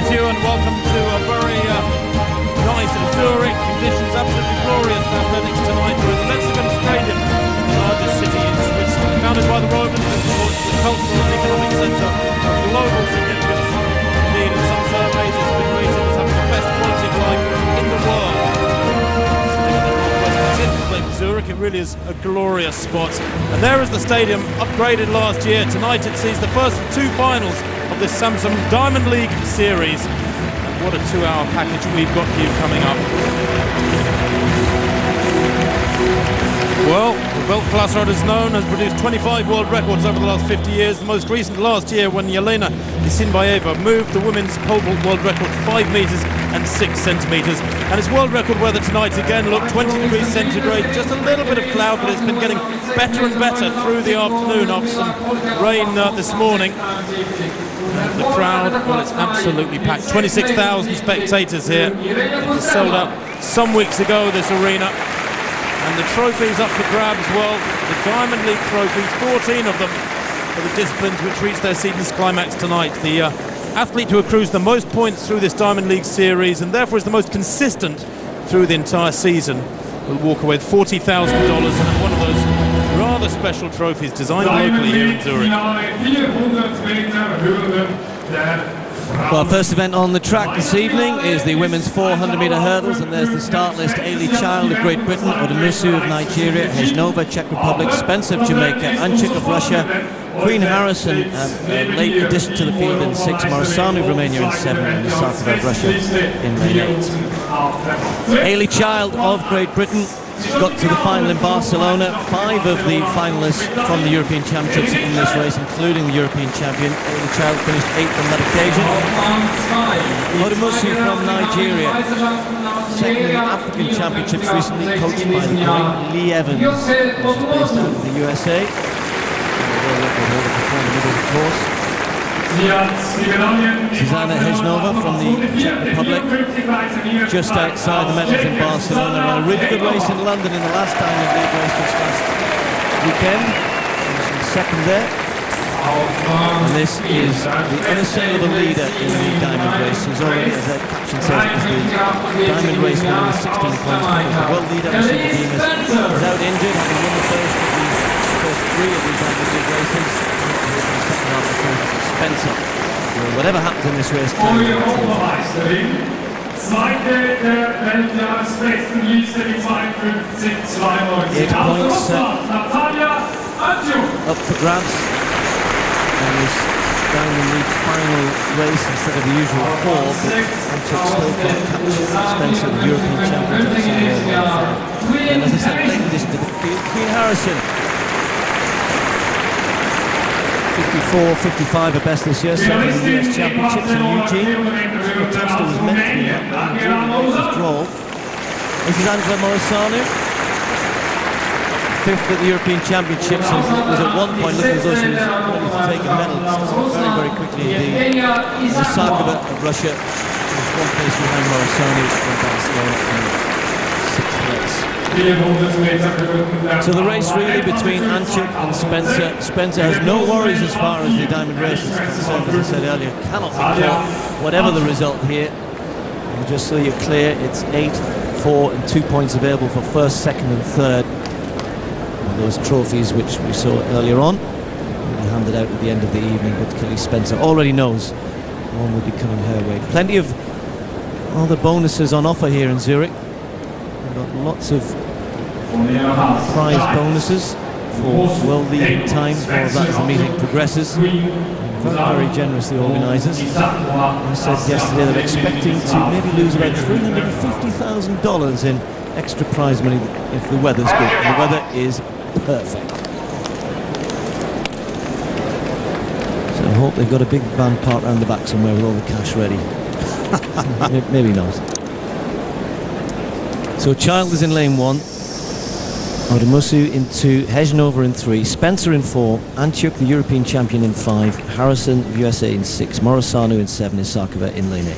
greet you and welcome to a very nice Zurich. Conditions absolutely glorious for athletics tonight. We're at the Lexicon Stadium, the largest city in Switzerland. Founded by the Romans, of course, the cultural and economic centre of global significance. Indeed, in some surveys, it's been rated as having the best quality of life in the world. Zurich, it really is a glorious spot. And there is the stadium, upgraded last year. Tonight it sees the first of two finals of this Samsung Diamond League series. And what a 2-hour package we've got for you coming up. Well, the Weltklasse is known, has produced 25 world records over the last 50 years. The most recent last year when Jelena Isinbayeva moved the women's pole vault world record 5 metres and 6 centimetres. And its world record weather tonight again, look, 20 degrees centigrade, just a little bit of cloud, but it's been getting better and better through the afternoon after some rain this morning. And the crowd, well, it's absolutely packed. 26,000 spectators here. It was sold out some weeks ago, this arena. And the trophies up for grabs, well, the Diamond League trophies, 14 of them for the disciplines which reached their season's climax tonight. The athlete who accrues the most points through this Diamond League series and therefore is the most consistent through the entire season will walk away with $40,000 and one of those rather special trophies designed locally here in Zurich. Well, first event on the track this evening is the women's 400-metre hurdles, and there's the start list. Ailey Child of Great Britain, Odemusu of Nigeria, Hejnova, Czech Republic, Spencer of Jamaica, Anchik of Russia, Queen Harrison, late addition to the field in 6, Morisanu of Romania in 7, and Isakova of Russia in lane 8. Ailey Child of Great Britain got to the final in Barcelona. 5 of the finalists from the European Championships in this race, including the European champion. Ailey Child finished 8th on that occasion. Odemusu from Nigeria, second in the African Championships recently, coached by the great Lee Evans, which is based out of the USA. World record holder for 400 meters, of course. Susanna Hejnova from the Czech Republic, just outside the medals in Barcelona. Ran a really good race in London in the last Diamond League race just last weekend. Finishing second there. And this is the unassailable leader in the Diamond race. He's already, as that caption says, the Diamond race winning with 16 points. The world leader, Machine Demas, is out injured, having won the first 3 of these Diamond League races. The second half of Spencer. Well, whatever happens in this race, 8 points up for grabs in this Diamond League final race instead of the usual 4, but Anchik still can't catch Spencer, the European champion. And as I said, late addition to the field, Queen Harrison. 54, 55 are best this year, second in the US Championships in Eugene. Costa was meant to be that, but withdrawal. This is Angela Morisanu, 5th at the European Championships, and was at one point looking as though she was ready to take a medal. Very, very quickly indeed. Isakova of Russia was 1 place behind Morisanu from Barcelona in 6th place. So the race really between Anchik and Spencer. Spencer has no worries as far as the Diamond race is concerned, as I said earlier. Cannot be caught, whatever the result here. And just so you're clear, it's 8, 4 and 2 points available for first, second and third. And those trophies which we saw earlier on will be handed out at the end of the evening, but Kelly Spencer already knows one will be coming her way. Plenty of other bonuses on offer here in Zurich. We've got lots of prize bonuses for world-leading time. All of that as the meeting progresses. Very, very generous, the organisers. I said yesterday they're expecting to maybe lose about $350,000 in extra prize money if the weather's good. And the weather is perfect. So I hope they've got a big van parked around the back somewhere with all the cash ready. Maybe not. So Child is in lane 1, Odemusu in 2, Hejnova in 3, Spencer in 4, Anchik, the European champion, in 5, Harrison of USA in 6, Morisanu in 7, Isakova in lane 8.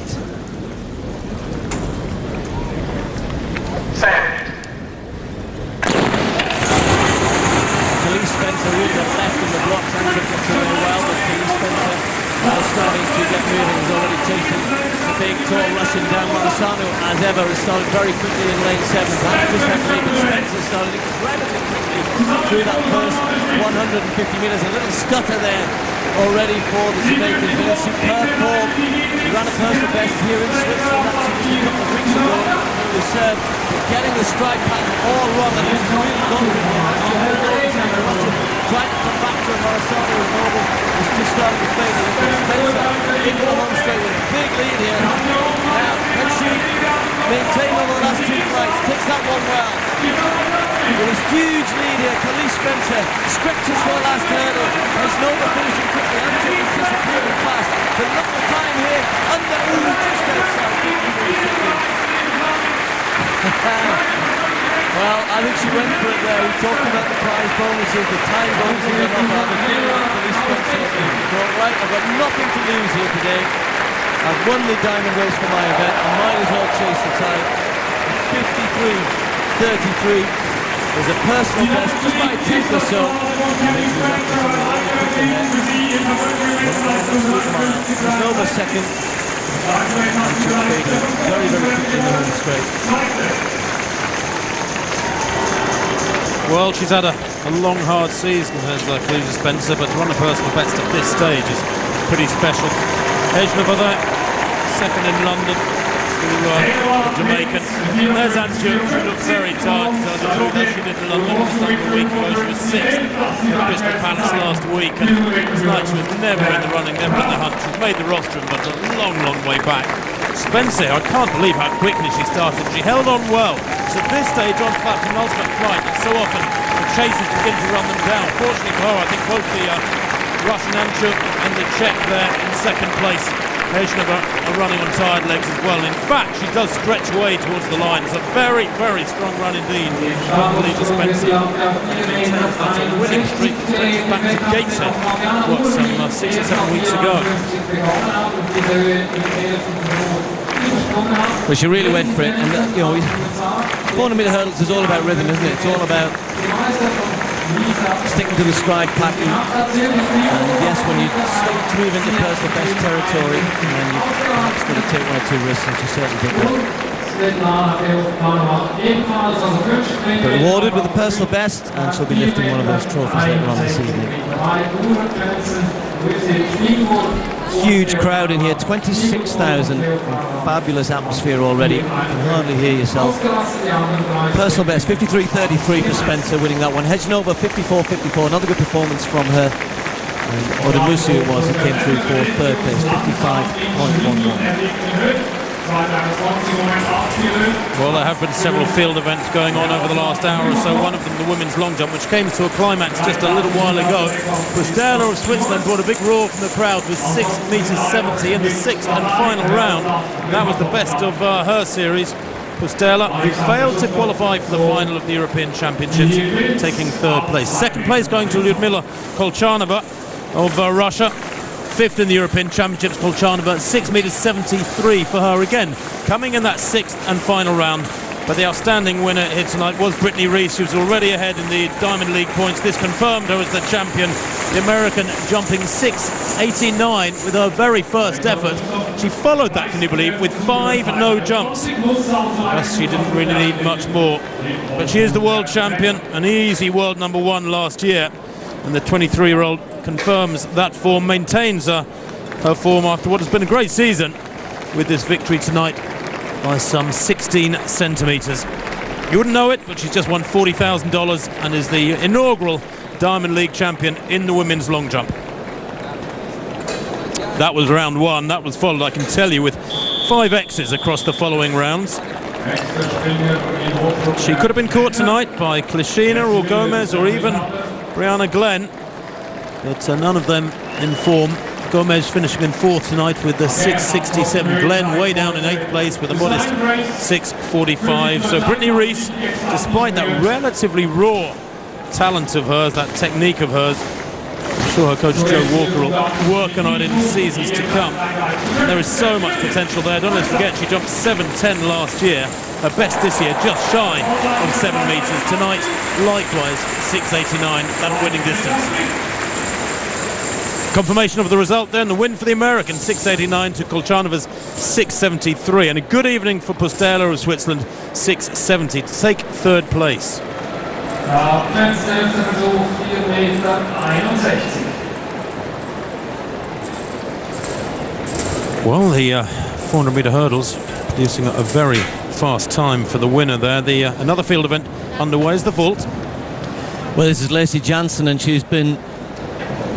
Kelly Spencer really got left in the blocks. Anchik got to well, but Kelly Spencer now starting to get moving, is already chasing big, tall Russian Dan Marsano, as ever, has started very quickly in lane 7. That just had David Spencer started incredibly quickly through that first 150 metres. A little stutter there already for the Jamaican. But a superb form. She ran a personal best here in Switzerland actually a couple of weeks ago. It was getting the stride pattern all wrong, and it was really gone with trying to come back to him. Marsano was noble. It's just starting to fade. Spencer into the home straight with a big lead here. Now, can she maintain over the last 2 flights? Takes that one well. With his huge lead here, Khalees Spencer stretches for the last hurdle. There's Nova finishing quickly. Andrew is disappearing fast. But look at the time here. Under just outside. Well, I think she went for it there. We talked about the prize bonuses, the time bonuses and all that. Khalees Spencer thought, right, I've got nothing to lose here today. I've won the diamond race for my event. I might as well chase the time. 53.33 is a personal best, just by a tenth or so. There's Nova second. Very, very quickly in the home straight. Well, she's had a long, hard season, has Khalees Spencer, but to run a personal best at this stage is pretty special. Ejnova there, second in London to the Jamaican. There's Andrew, she looks very tired, to tell the truth, as she did in London just under a week ago. She was 6th at Crystal Palace last week, and tonight she was never in the running, never in the hunt. She's made the rostrum, but a long, long way back. Spencer, I can't believe how quickly she started. She held on well. So at this stage on that penultimate flight, so often the chasers begin to run them down. Fortunately for her, I think both the Russian Anchuk and the Czech there in second place. Ejnova are running on tired legs as well. In fact, she does stretch away towards the line. It's a very, very strong run indeed from Khalees Spencer. Maintains that winning streak that stretches back to Gateshead, some 6 or 7 weeks ago. Well, she really went for it, and 400-metre hurdles is all about rhythm, isn't it? It's all about sticking to the stride pattern. And yes, when you move into personal best territory, then you perhaps got to take 1 or 2 risks, and she certainly did that. But rewarded with a personal best, and she'll be lifting one of those trophies later on this evening. Huge crowd in here, 26,000. Fabulous atmosphere already. You can hardly hear yourself. Personal best, 53.33 for Spencer, winning that one. Ejnova, 54.54. Another good performance from her. And Odemusu it was that came through for 3rd place, 55.11. Well, there have been several field events going on over the last hour or so. One of them, the women's long jump, which came to a climax just a little while ago. Pustela of Switzerland brought a big roar from the crowd with 6 metres 70 in the 6th and final round. That was the best of her series. Pustela, who failed to qualify for the final of the European Championships, taking 3rd place. 2nd place going to Lyudmila Kolchanova of Russia. 5th in the European Championships, Kolchanova, 6 metres 73 for her again, coming in that 6th and final round. But the outstanding winner here tonight was Brittany Reese. She was already ahead in the Diamond League points. This confirmed her as the champion. The American jumping 6.89 with her very first effort. She followed that, can you believe, with 5 no jumps. Yes, she didn't really need much more. But she is the world champion, an easy world number 1 last year. And the 23-year-old confirms that form, maintains her form after what has been a great season with this victory tonight by some 16 centimetres. You wouldn't know it, but she's just won $40,000 and is the inaugural Diamond League champion in the women's long jump. That was round 1. That was followed, I can tell you, with 5 X's across the following rounds. She could have been caught tonight by Klishina or Gomez or even Brianna Glenn, but none of them in form. Gomez finishing in 4th tonight with the 6.67. Glenn way down in 8th place with a modest 6.45. So Brittany Reese, despite that relatively raw talent of hers, that technique of hers, I'm sure her coach Joe Walker will work on it in seasons to come. There is so much potential there. Don't let's forget she jumped 7.10 last year. Her best this year, just shy of 7 metres. Tonight, likewise, 6.89, that winning distance. Confirmation of the result then, the win for the American, 6.89 to Kolchanova's 6.73, and a good evening for Pusteler of Switzerland, 6.70 to take third place. Well, the 400 metre hurdles producing a very fast time for the winner there. The another field event underway is the vault. Well, this is Lacey Jansen, and she's been,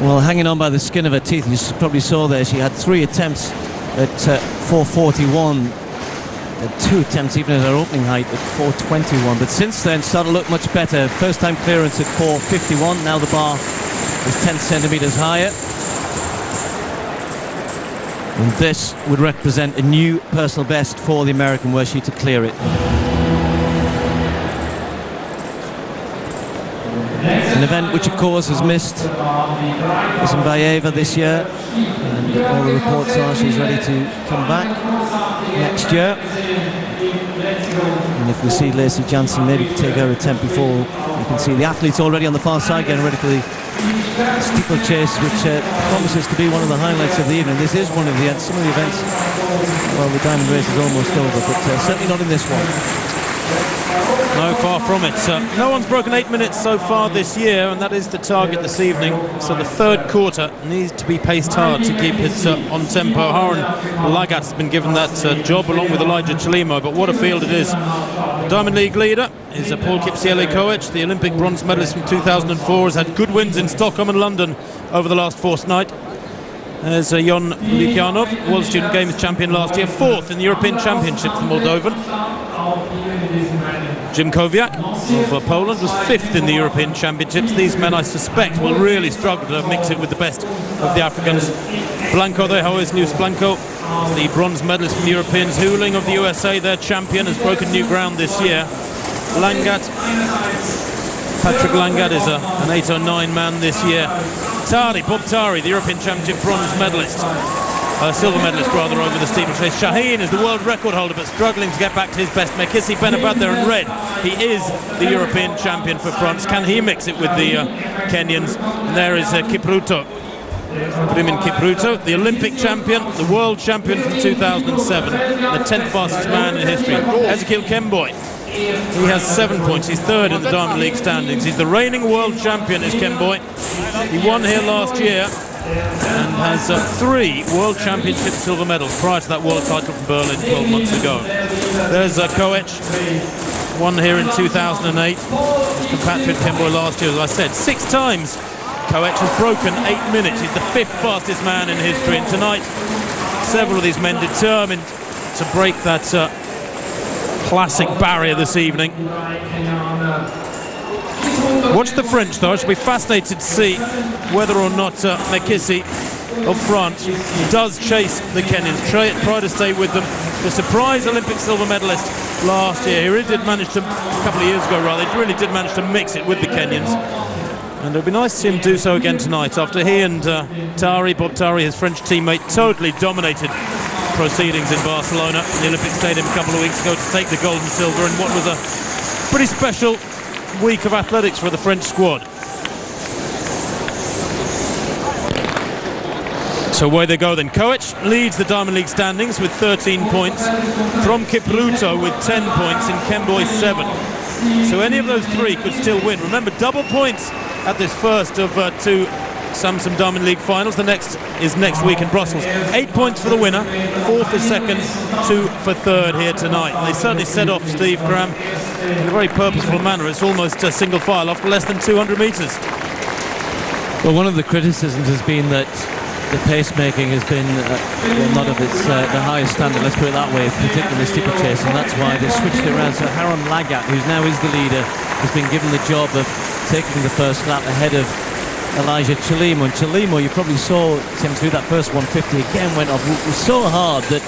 well, hanging on by the skin of her teeth. You probably saw there she had 3 attempts at 4:41, and 2 attempts even at her opening height at 4:21, but since then started to look much better. First time clearance at 4:51, now the bar is 10 centimetres higher, and this would represent a new personal best for the American were she to clear it. An event which of course has missed Zimbayeva this year, and all the reports are she's ready to come back next year. And if we see Lacey Jansen maybe take her attempt before, you can see the athletes already on the far side getting ready for the steeplechase, which promises to be one of the highlights of the evening. This is one of the some of the events, well, the diamond race is almost over, but certainly not in this one. No, far from it. No one's broken 8 minutes so far this year, and that is the target this evening. So the third quarter needs to be paced hard to keep it on tempo. Haran Lagat has been given that job along with Elijah Chelimo, but what a field it is. The Diamond League leader is Paul Kipsiele-Koech, the Olympic bronze medalist from 2004, has had good wins in Stockholm and London over the last fortnight. There's Jon Lukyanov, World Student Games champion last year, 4th in the European Championships, the Moldovan. Jim Kowiak of Poland was 5th in the European Championships. These men, I suspect, will really struggle to mix it with the best of the Africans. Blanco de Hoesnius Blanco, the bronze medalist from the Europeans. Huling of the USA, their champion, has broken new ground this year. Langat, Patrick Langat is an 809 man this year. Bob Tari, the European Championship bronze medalist. Silver medalist rather over the steeplechase. Shaheen is the world record holder but struggling to get back to his best. Mekhissi Benabad there in red. He is the European champion for France. Can he mix it with the Kenyans? And there is Kipruto. Brimin Kipruto, the Olympic champion, the world champion from 2007, the 10th fastest man in history. Ezekiel Kemboi. He has 7 points. He's 3rd in the Diamond League standings. He's the reigning world champion, is Kemboi. He won here last year and has 3 World Championship silver medals prior to that world title from Berlin 12 months ago. There's Koech, won here in 2008. His compatriot Kemboi last year, as I said, 6 times Koech has broken 8 minutes. He's the 5th fastest man in history, and tonight several of these men determined to break that classic barrier this evening. Watch the French though. I should be fascinated to see whether or not Mekhissi of France does chase the Kenyans, try to stay with them. The surprise Olympic silver medalist last year, he really did manage to, a couple of years ago rather, he really did manage to mix it with the Kenyans. And it would be nice to see him do so again tonight after he and Bob Tari, his French teammate, totally dominated proceedings in Barcelona, the Olympic Stadium a couple of weeks ago to take the gold and silver in what was a pretty special week of athletics for the French squad. So away they go then. Koech leads the Diamond League standings with 13 points from Kipruto with 10 points and Kemboi 7. So any of those 3 could still win. Remember, double points at this first of 2 Samsung Diamond League finals. The next is next week in Brussels. 8 points for the winner, 4 for second, 2 for third here tonight. They certainly set off Steve Graham in a very purposeful manner. It's almost a single file after less than 200 metres. Well, one of the criticisms has been that the pacemaking has been not of its the highest standard, let's put it that way, particularly in the steeplechase, and that's why they switched it around. So Haran Lagat, who's now is the leader, has been given the job of taking the first lap ahead of Elijah Chelimo. And Chelimo, you probably saw him through that first 150, again went off. It was so hard that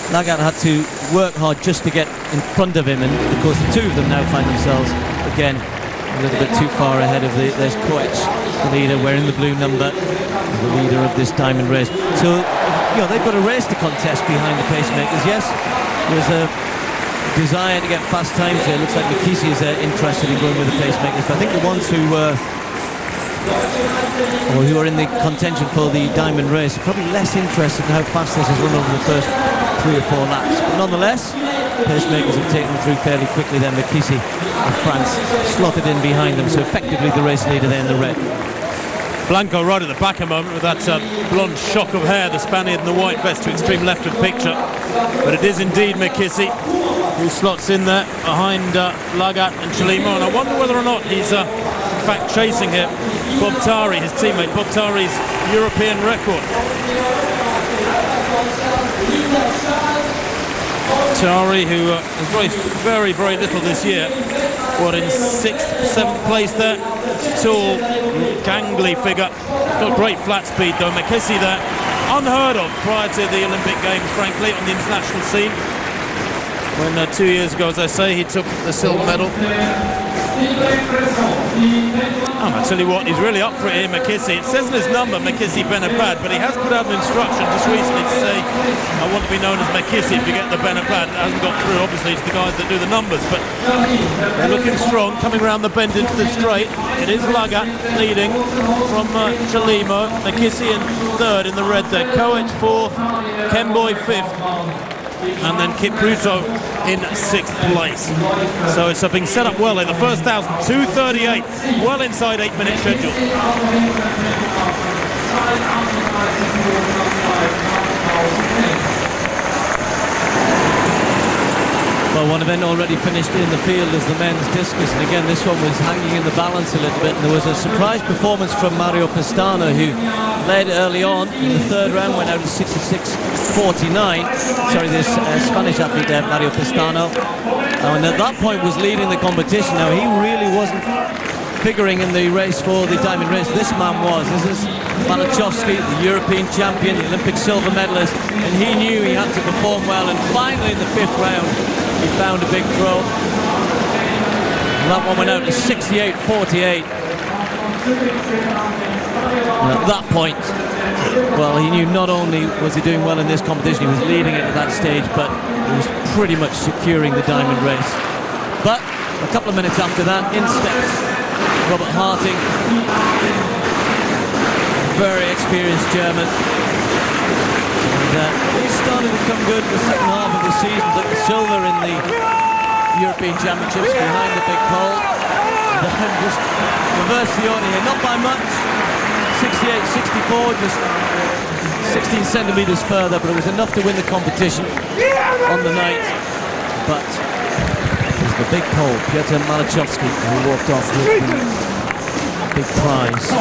Lagat had to work hard just to get in front of him, and of course the two of them now find themselves again a little bit too far ahead of there's Koech, the leader, wearing the blue number, the leader of this diamond race. So, you know, they've got a race to contest behind the pacemakers. Yes, there's a desire to get fast times here. It looks like Mekhissi is interested in going with the pacemakers, but I think the ones who or who are in the contention for the diamond race, are probably less interested in how fast this has run over the first 3 or 4 laps. But nonetheless, pacemakers have taken them through fairly quickly. Then McKissy of France slotted in behind them, so effectively the race leader there in the red. Blanco right at the back a moment with that blonde shock of hair, the Spaniard in the white vest to extreme left of picture. But it is indeed McKissy who slots in there behind Lagat and Chalimo, and I wonder whether or not he's in fact chasing here Bob Tari, his teammate, Bob Tari's European record. Tari, who has raced very, very little this year, what, in 6th, 7th place there. Tall, gangly figure. Got great flat speed though. McKissy there, unheard of prior to the Olympic Games, frankly, on the international scene. When 2 years ago, as I say, he took the silver medal. I tell you what, he's really up for it here, McKissy. It says in his number, McKissy Benapad, but he has put out an instruction just recently to say, I want to be known as McKissy if you get the Benapad. It hasn't got through, obviously, to the guys that do the numbers, but they're looking strong, coming around the bend into the straight. It is Lagat leading from Chalimo, McKissy in 3rd in the red there, Koech 4th, Kemboy 5th. And then Kipruto in 6th place. So it's being set up well in the first 1,000, 2:38, well inside 8-minute schedule. Well, one event already finished in the field is the men's discus, and again this one was hanging in the balance a little bit, and there was a surprise performance from Mario Pestana, who led early on in the 3rd round, went out to 66.49. Sorry, this Spanish athlete there, Mario Pestana, and at that point was leading the competition. Now he really wasn't figuring in the race for the diamond race. This man was. This is Malachowski, the European champion, the Olympic silver medalist, and he knew he had to perform well, and finally in the 5th round he found a big throw. And that one went out to 68.48. And at that point, well, he knew not only was he doing well in this competition, he was leading it at that stage, but he was pretty much securing the diamond race. But a couple of minutes after that, in steps Robert Harting, very experienced German. And he's starting to come good in the second half of the season. Took the silver in the European Championships behind the big pole. And then just reversed the order here, not by much. 68-64, just 16 centimetres further, but it was enough to win the competition on the night. But it was the big pole, Piotr Malachowski, who walked off with the big prize.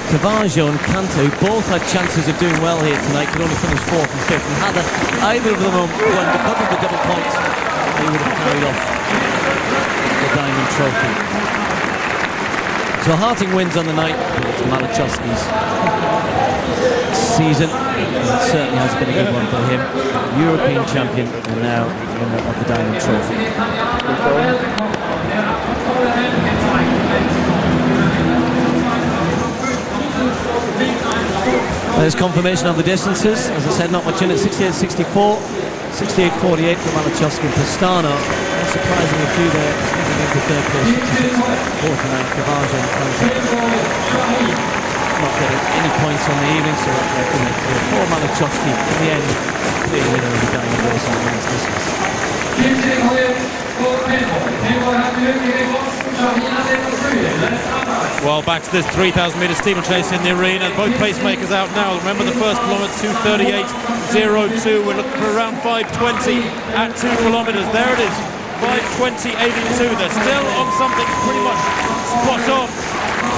Cavaggio and Canto, who both had chances of doing well here tonight, could only finish 4th and 5th, and had either of them won because of the double points, they would have carried off the diamond trophy. So Harting wins on the night. It's Malachowski's season. It certainly has been a good one for him. European champion and now winner of the diamond trophy. There's confirmation of the distances. As I said, not much in it. 68-64, 68-48 for Malachowski and Pestana. Surprisingly few there. Sneaking into 3rd place, 66-49 Cavaggio and Canto. Not getting any points on the evening, so for Malachowski in the end, clear winner of the diamond race on the men's distance. Well, back to this 3,000 metre steeplechase in the arena. Both pacemakers out now. Remember the first kilometre, 2:38.02. We're looking for around 5:20 at 2 kilometres. There it is, 5:20.82. They're still on something pretty much spot on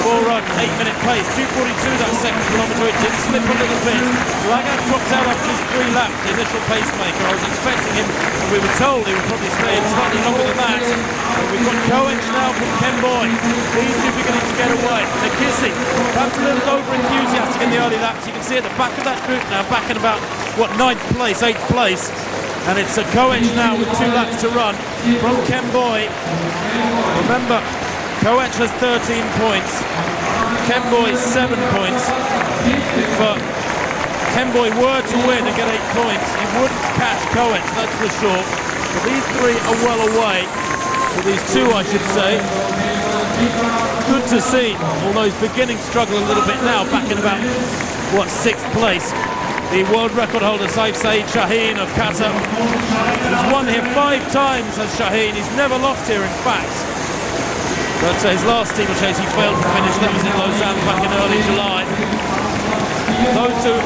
for 8-minute pace. 2:42 that second kilometre. It did slip a little bit. Lagat dropped out after just 3 laps, the initial pacemaker. I was expecting him, and we were told he would probably stay in slightly longer than that. But we've got Koech now from Kemboy. These two beginning to get away. McKissy, perhaps a little over-enthusiastic in the early laps. You can see at the back of that group now, back in about, 9th place, 8th place. And it's Koech now with 2 laps to run from Kemboy. Remember, Koech has 13 points. Kemboy 7 points. If Kemboy were to win and get 8 points, he wouldn't catch Koech, that's for sure. But these 3 are well away. Well, these 2, I should say. Good to see, although he's beginning to struggle a little bit now, back in about, what, 6th place. The world record holder, Saif Saeed Shaheen of Qatar, has won here 5 times as Shaheen. He's never lost here, in fact. But his last steeplechase he failed to finish. That was in Lausanne back in early July. Those two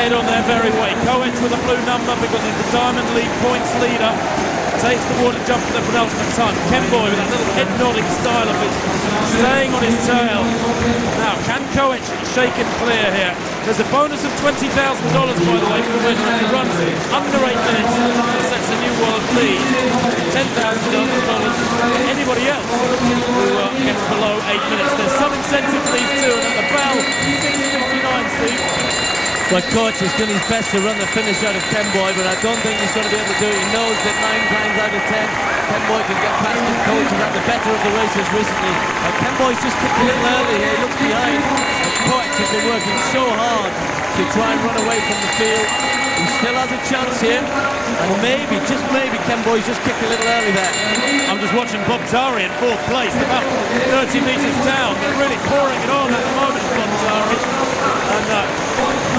head on their merry way. Koech with a blue number because he's the Diamond League points leader. Takes the water jump for the penultimate time. Kemboy with that little head nodding style of his, staying on his tail. Now, can Koech shake it clear here? There's a bonus of $20,000, by the way, for the winner. If he runs under 8 minutes, he sets a new world lead. $10,000. Anybody else who gets below 8 minutes, there's some incentive for these two. And at the bell, 6:59, Steve. Well, Koech has done his best to run the finish out of Kemboy, but I don't think he's going to be able to do it. He knows that 9 times out of 10, Kemboy can get past him. Koech has had the better of the races recently. Kemboy's just kicked a little early here. He looks behind. Koech has been working so hard to try and run away from the field. He still has a chance here, and maybe, just maybe, Kemboy's just kicked a little early there. I'm just watching Bob Tari in 4th place, about 30 metres down, but really pouring it on at the moment, Bob Tari. And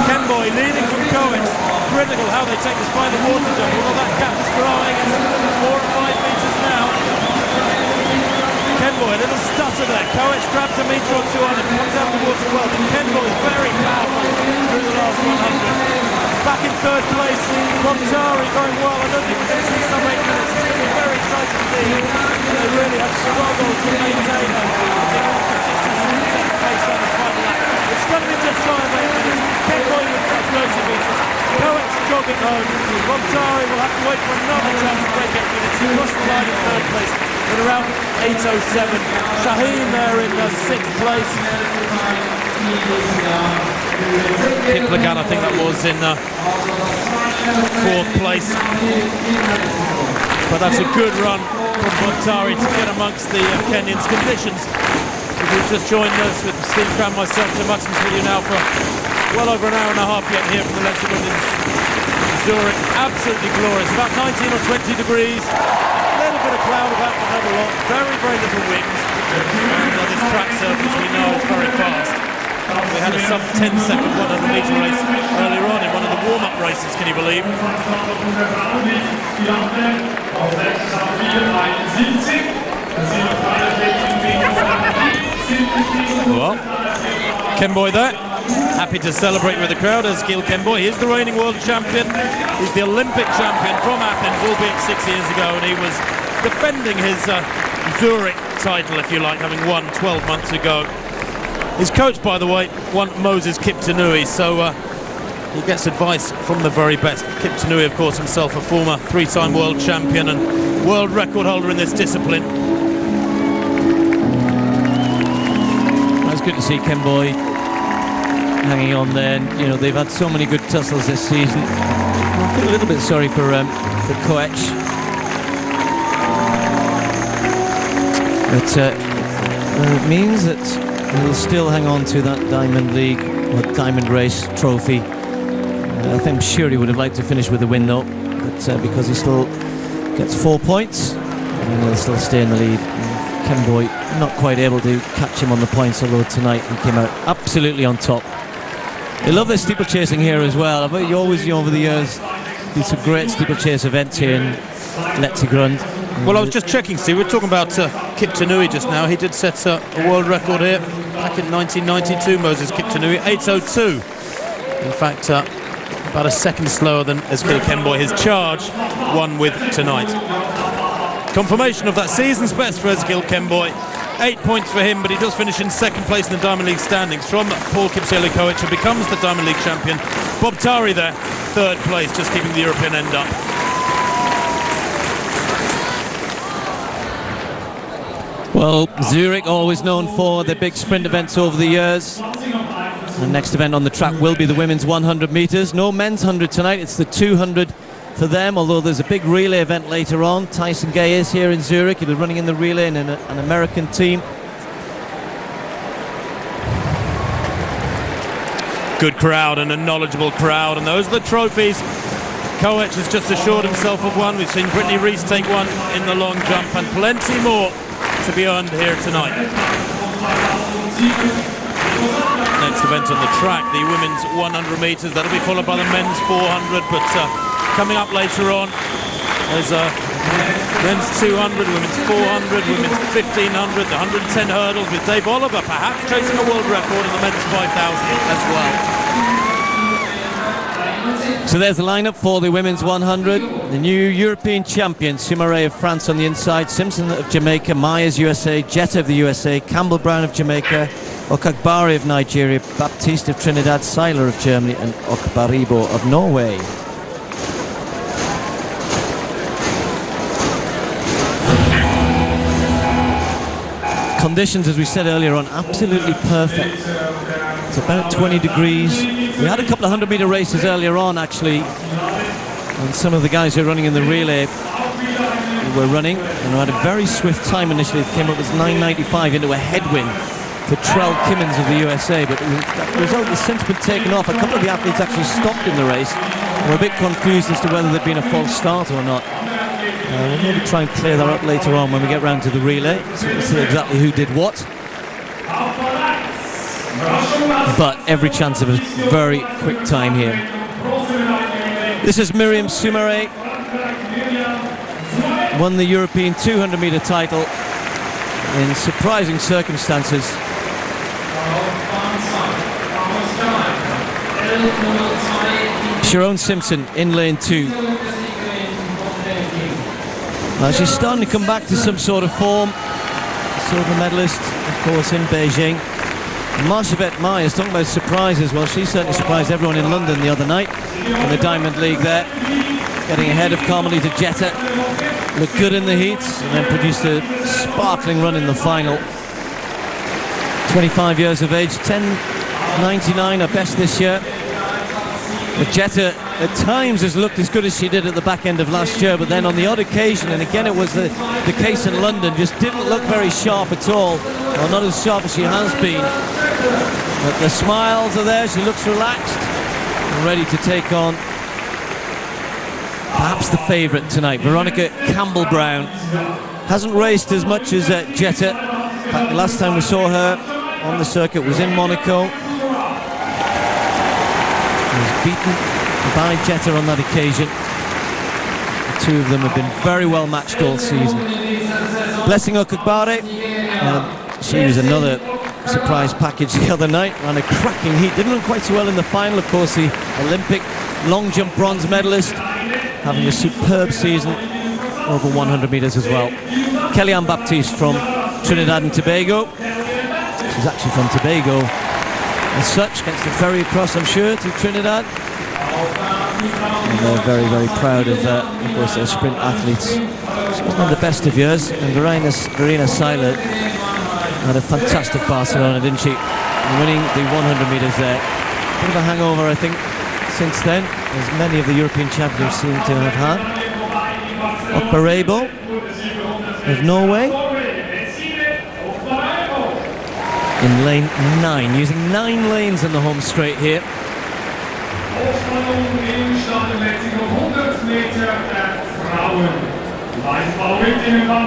Kemboy leading from Koech. Critical how they take this final water jump. Well, that gap is growing. It's 4 or 5 metres now. Kemboy, a little stutter there. Koech grabs a metre or two on him, comes out of the water well. But Kemboy is very powerful through the last 100. Back in 3rd place, Bob Tari going well. I don't think we're going to see some 8 minutes. It's going to be very exciting to see. They really have struggled to maintain a consistent pace on the final lap. It's going to be just shy of 8 minutes. Kemboy with 30 metres. Koech jogging home. Bob Tari will have to wait for another chance to break 8 minutes. He lost the line in 3rd place at around 8:07. Shaheen there in 6th place. Kiplagan, I think that was in 4th place. But that's a good run from Bob Tari to get amongst the Kenyans. Conditions, if you've just joined us with Steve Cram, myself, Tim Hutchins with you now for well over an hour and a half yet here from the Lexington in Zurich. Absolutely glorious. About 19 or 20 degrees. A little bit of cloud about, but not a lot. Very, very little wind. And this track surface we know is very fast. We had a sub 10-second 100-metre race earlier on in one of the warm-up races, can you believe? Well, Kemboy there, happy to celebrate with the crowd as Gil Kemboy. He's the reigning world champion. He's the Olympic champion from Athens, albeit 6 years ago, and he was defending his Zurich title, if you like, having won 12 months ago. His coach, by the way, one Moses Kiptanui, so he gets advice from the very best. Kiptanui, of course, himself a former 3-time world champion and world record holder in this discipline. It's good to see Kemboy hanging on there. You know, they've had so many good tussles this season. I feel a little bit sorry for Koech. But it means that he'll still hang on to that Diamond League or Diamond Race trophy. I'm sure he would have liked to finish with a win though, but because he still gets 4 points and he'll still stay in the lead. Kemboy not quite able to catch him on the points, although tonight he came out absolutely on top. They love their steeplechasing here as well. You always, over the years, do some great steeplechase events here in Letzigrund. Well, I was just checking, Steve. We were talking about Kiptanui just now. He did set a world record here back in 1992, Moses Kiptanui, 8:02. In fact, about a second slower than Eskil Kemboy. His charge won with tonight. Confirmation of that season's best for Eskil Kemboy. 8 points for him, but he does finish in 2nd place in the Diamond League standings from Paul Kipseli Koech, who becomes the Diamond League champion. Bob Tari there, 3rd place, just keeping the European end up. Well, Zurich, always known for their big sprint events over the years. The next event on the track will be the women's 100 metres. No men's 100 tonight, it's the 200 for them, although there's a big relay event later on. Tyson Gay is here in Zurich. He'll be running in the relay in an American team. Good crowd and a knowledgeable crowd, and those are the trophies. Koech has just assured himself of one. We've seen Brittany Rees take one in the long jump, and plenty more to be earned here tonight. Next event on the track, the women's 100 metres. That'll be followed by the men's 400, but coming up later on, there's men's 200, women's 400, women's 1500, the 110 hurdles with Dave Oliver perhaps chasing a world record in the men's 5,000 as well. So there's the lineup for the women's 100. The new European champions: Soumaré of France on the inside, Simpson of Jamaica, Myers USA, Jetta of the USA, Campbell Brown of Jamaica, Okagbare of Nigeria, Baptiste of Trinidad, Seiler of Germany, and Okbaribo of Norway. Conditions, as we said earlier on, absolutely perfect. It's about 20 degrees. We had a couple of 100-meter races earlier on, actually, and some of the guys who are running in the relay were running and had a very swift time initially. It came up as 9:95 into a headwind for Trell Kimmins of the USA, but that result has since been taken off. A couple of the athletes actually stopped in the race. We're a bit confused as to whether there'd been a false start or not. We'll maybe try and clear that up later on when we get round to the relay, so we'll see exactly who did what. But every chance of a very quick time here. This is Myriam Soumaré, won the European 200-meter title in surprising circumstances. Sharon Simpson in lane 2. Now she's starting to come back to some sort of form. Silver medalist, of course, in Beijing. Marchevette Myers, talking about surprises. Well, she certainly surprised everyone in London the other night in the Diamond League there. Getting ahead of Carmelita Jetta. Looked good in the heats and then produced a sparkling run in the final. 25 years of age, 10.99, her best this year. But Jetta at times has looked as good as she did at the back end of last year, but then on the odd occasion, and again it was the case in London, just didn't look very sharp at all, or not as sharp as she has been. But the smiles are there, she looks relaxed and ready to take on perhaps the favourite tonight, Veronica Campbell-Brown. Hasn't raced as much as Jetta. In fact, the last time we saw her on the circuit was in Monaco. Was beaten by Jetta on that occasion. The two of them have been very well matched all season. Blessing Okagbare, she was another surprise package the other night, ran a cracking heat, didn't run quite so well in the final. Of course, the Olympic long jump bronze medalist, having a superb season over 100 metres as well. Kellyanne Baptiste from Trinidad and Tobago. She's actually from Tobago as such, gets the ferry across, I'm sure, to Trinidad. And they're very, very proud of course, their sprint athletes. She wasn't on the best of years, and Verena Seiler had a fantastic Barcelona, didn't she? And winning the 100 metres there. Bit of a hangover, I think, since then, as many of the European champions seem to have had. Okbaribo of Norway in lane 9, using 9 lanes in the home straight here.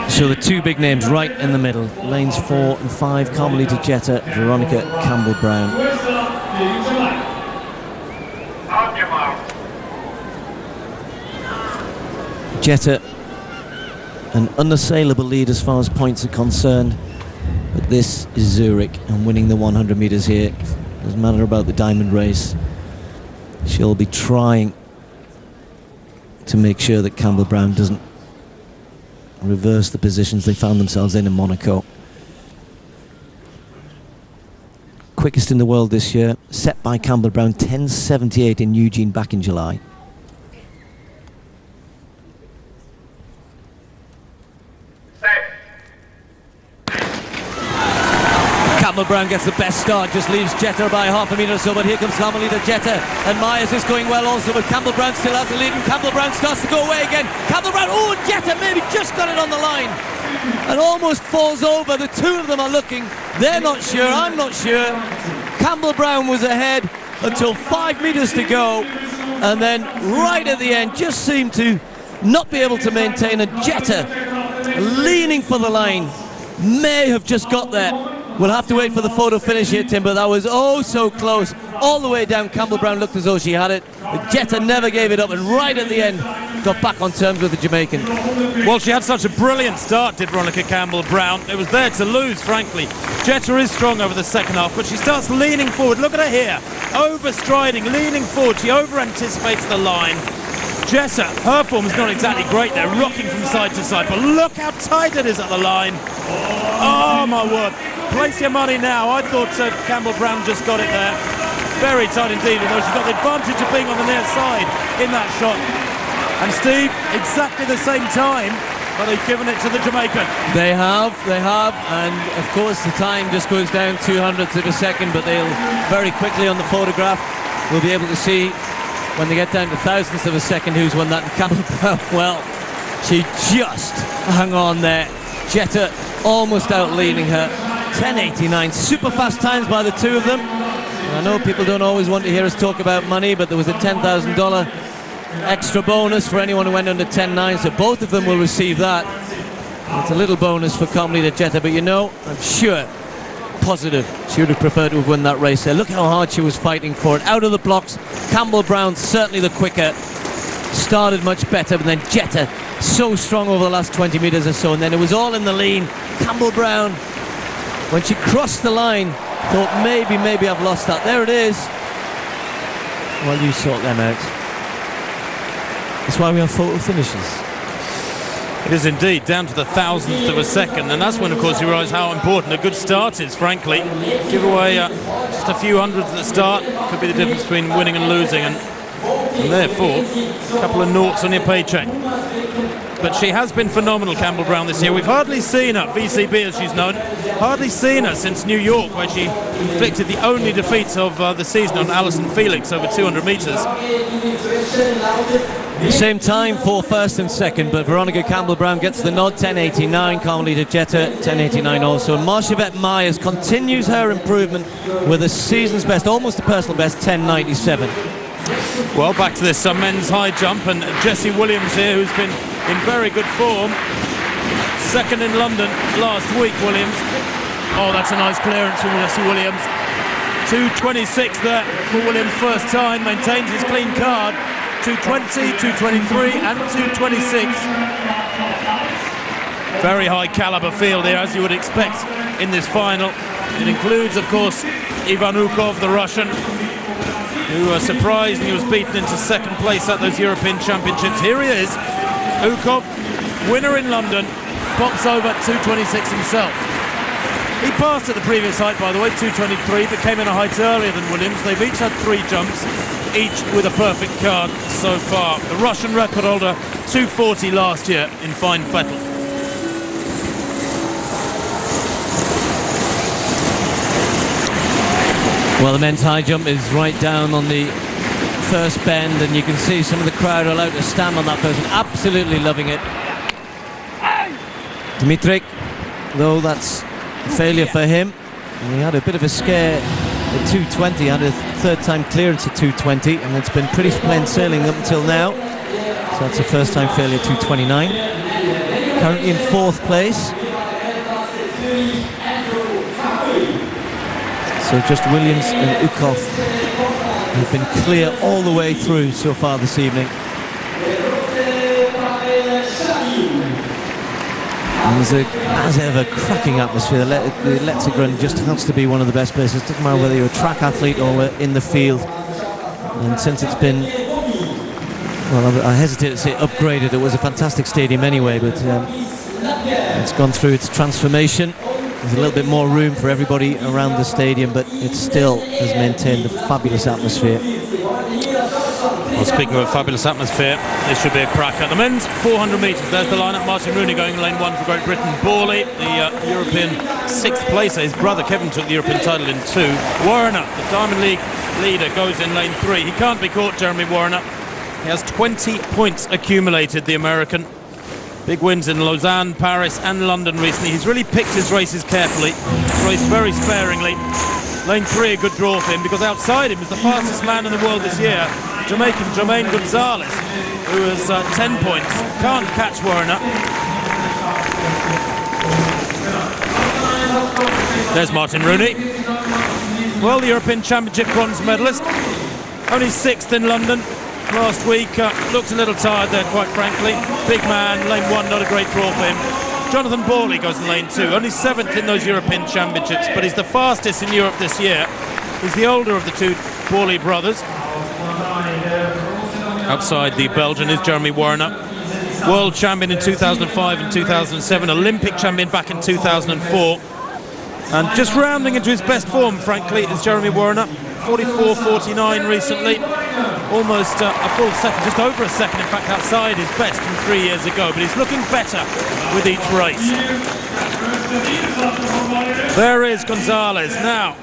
So the two big names right in the middle, lanes 4 and 5, Carmelita Jetta, Veronica Campbell-Brown. Jetta, an unassailable lead as far as points are concerned, but this is Zurich, and winning the 100 metres here, doesn't matter about the diamond race. She'll be trying to make sure that Campbell-Brown doesn't reverse the positions they found themselves in Monaco. Quickest in the world this year, set by Campbell-Brown, 10.78 in Eugene back in July. Campbell-Brown gets the best start, just leaves Jetta by half a metre or so, but here comes Carmelita Jetta, and Myers is going well also, but Campbell-Brown still has the lead, and Campbell-Brown starts to go away again. Campbell-Brown, oh, and Jetta maybe just got it on the line, and almost falls over. The two of them are looking, they're not sure, I'm not sure. Campbell-Brown was ahead until 5 metres to go, and then right at the end just seemed to not be able to maintain, and Jetta leaning for the line may have just got there. We'll have to wait for the photo finish here, Tim, but that was oh so close. All the way down, Campbell Brown looked as though she had it. But Jetta never gave it up, and right at the end, got back on terms with the Jamaican. Well, she had such a brilliant start, did Veronica Campbell Brown. It was there to lose, frankly. Jetta is strong over the second half, but she starts leaning forward. Look at her here, overstriding, leaning forward. She over-anticipates the line. Jetta, her form is not exactly great there, rocking from side to side, but look how tight it is at the line. Oh, my word. Place your money now. I thought Campbell Brown just got it there. Very tight indeed, although she got the advantage of being on the near side in that shot. And Steve, exactly the same time, but they've given it to the Jamaican. They have, and of course the time just goes down 200ths of a second, but they'll very quickly on the photograph, we'll be able to see when they get down to thousandths of a second who's won that. And Campbell Brown, well, she just hung on there. Jetta almost out-leading her. 10.89, super fast times by the two of them. And I know people don't always want to hear us talk about money, but there was a $10,000 extra bonus for anyone who went under 10.9, so both of them will receive that. It's a little bonus for Carmelita Jetta, but you know, I'm sure, positive, she would have preferred to have won that race there. Look how hard she was fighting for it. Out of the blocks, Campbell Brown certainly the quicker. Started much better, but then Jetta so strong over the last 20 metres or so, and then it was all in the lean. Campbell Brown, when she crossed the line, thought maybe I've lost that. There it is. Well, you sort them out. That's why we have photo finishes. It is indeed, down to the thousandth of a second, and that's when, of course, you realise how important a good start is, frankly. Give away just a few hundredths at the start, could be the difference between winning and losing, and therefore, a couple of noughts on your paycheck. But she has been phenomenal, Campbell Brown, this year. We've hardly seen her, VCB as she's known, hardly seen her since New York, where she inflicted the only defeat of the season on Alison Felix over 200 metres. Same time for first and second, but Veronica Campbell Brown gets the nod, 10.89. Carmelita Jetta, 10.89 also. And Marchevette Myers continues her improvement with a season's best, almost a personal best, 10.97. Well, back to this men's high jump, and Jessie Williams here, who's been in very good form. Second in London last week, Williams. Oh, that's a nice clearance from Jessie Williams. 2.26 there for Williams, first time, maintains his clean card. 2.20, 2.23 and 2.26. Very high caliber field here, as you would expect in this final. It includes, of course, Ivan Ukov, the Russian, who was surprised and he was beaten into second place at those European Championships. Here he is, Ukov, winner in London, pops over 2.26 himself. He passed at the previous height, by the way, 2.23, but came in a height earlier than Williams. They've each had 3 jumps, each with a perfect card so far. The Russian record holder, 2.40 last year in fine fettle. Well, the men's high jump is right down on the first bend, and you can see some of the crowd are allowed to stand on that person, absolutely loving it. Dimitrik, though that's a failure for him, and he had a bit of a scare at 2.20, had a third time clearance at 2.20, and it's been pretty plain sailing up until now, so that's a first time failure, 2.29. Currently in 4th place. So just Williams and Ukov have been clear all the way through so far this evening. And there's a, as ever, cracking atmosphere. The Letzigrund just has to be one of the best places. It doesn't matter whether you're a track athlete or in the field. And since it's been, well, I hesitate to say upgraded, it was a fantastic stadium anyway, but it's gone through its transformation. There's a little bit more room for everybody around the stadium, but it still has maintained a fabulous atmosphere. Well, speaking of a fabulous atmosphere, this should be a cracker. The men's 400 metres, there's the lineup. Martin Rooney going lane 1 for Great Britain. Borley, the European 6th placer. His brother Kevin took the European title in 2. Warner, the Diamond League leader, goes in lane 3. He can't be caught, Jeremy Warner. He has 20 points accumulated, the American. Big wins in Lausanne, Paris and London recently. He's really picked his races carefully, raced very sparingly. Lane 3 a good draw for him, because outside him is the fastest man in the world this year, Jamaican Jermaine Gonzalez, who has 10 points. Can't catch Warner. There's Martin Rooney. Well, the European Championship bronze medalist. Only 6th in London last week. Looks a little tired there, quite frankly. Big man, lane 1, not a great draw for him. Jonathan Borley goes in lane 2. Only 7th in those European Championships, but he's the fastest in Europe this year. He's the older of the two Borley brothers. Outside the Belgian is Jeremy Warner. World champion in 2005 and 2007. Olympic champion back in 2004. And just rounding into his best form, frankly, is Jeremy Warner. 44.49 recently. Almost a full second, just over a second, in fact, outside his best from 3 years ago. But he's looking better with each race. There is Gonzalez now.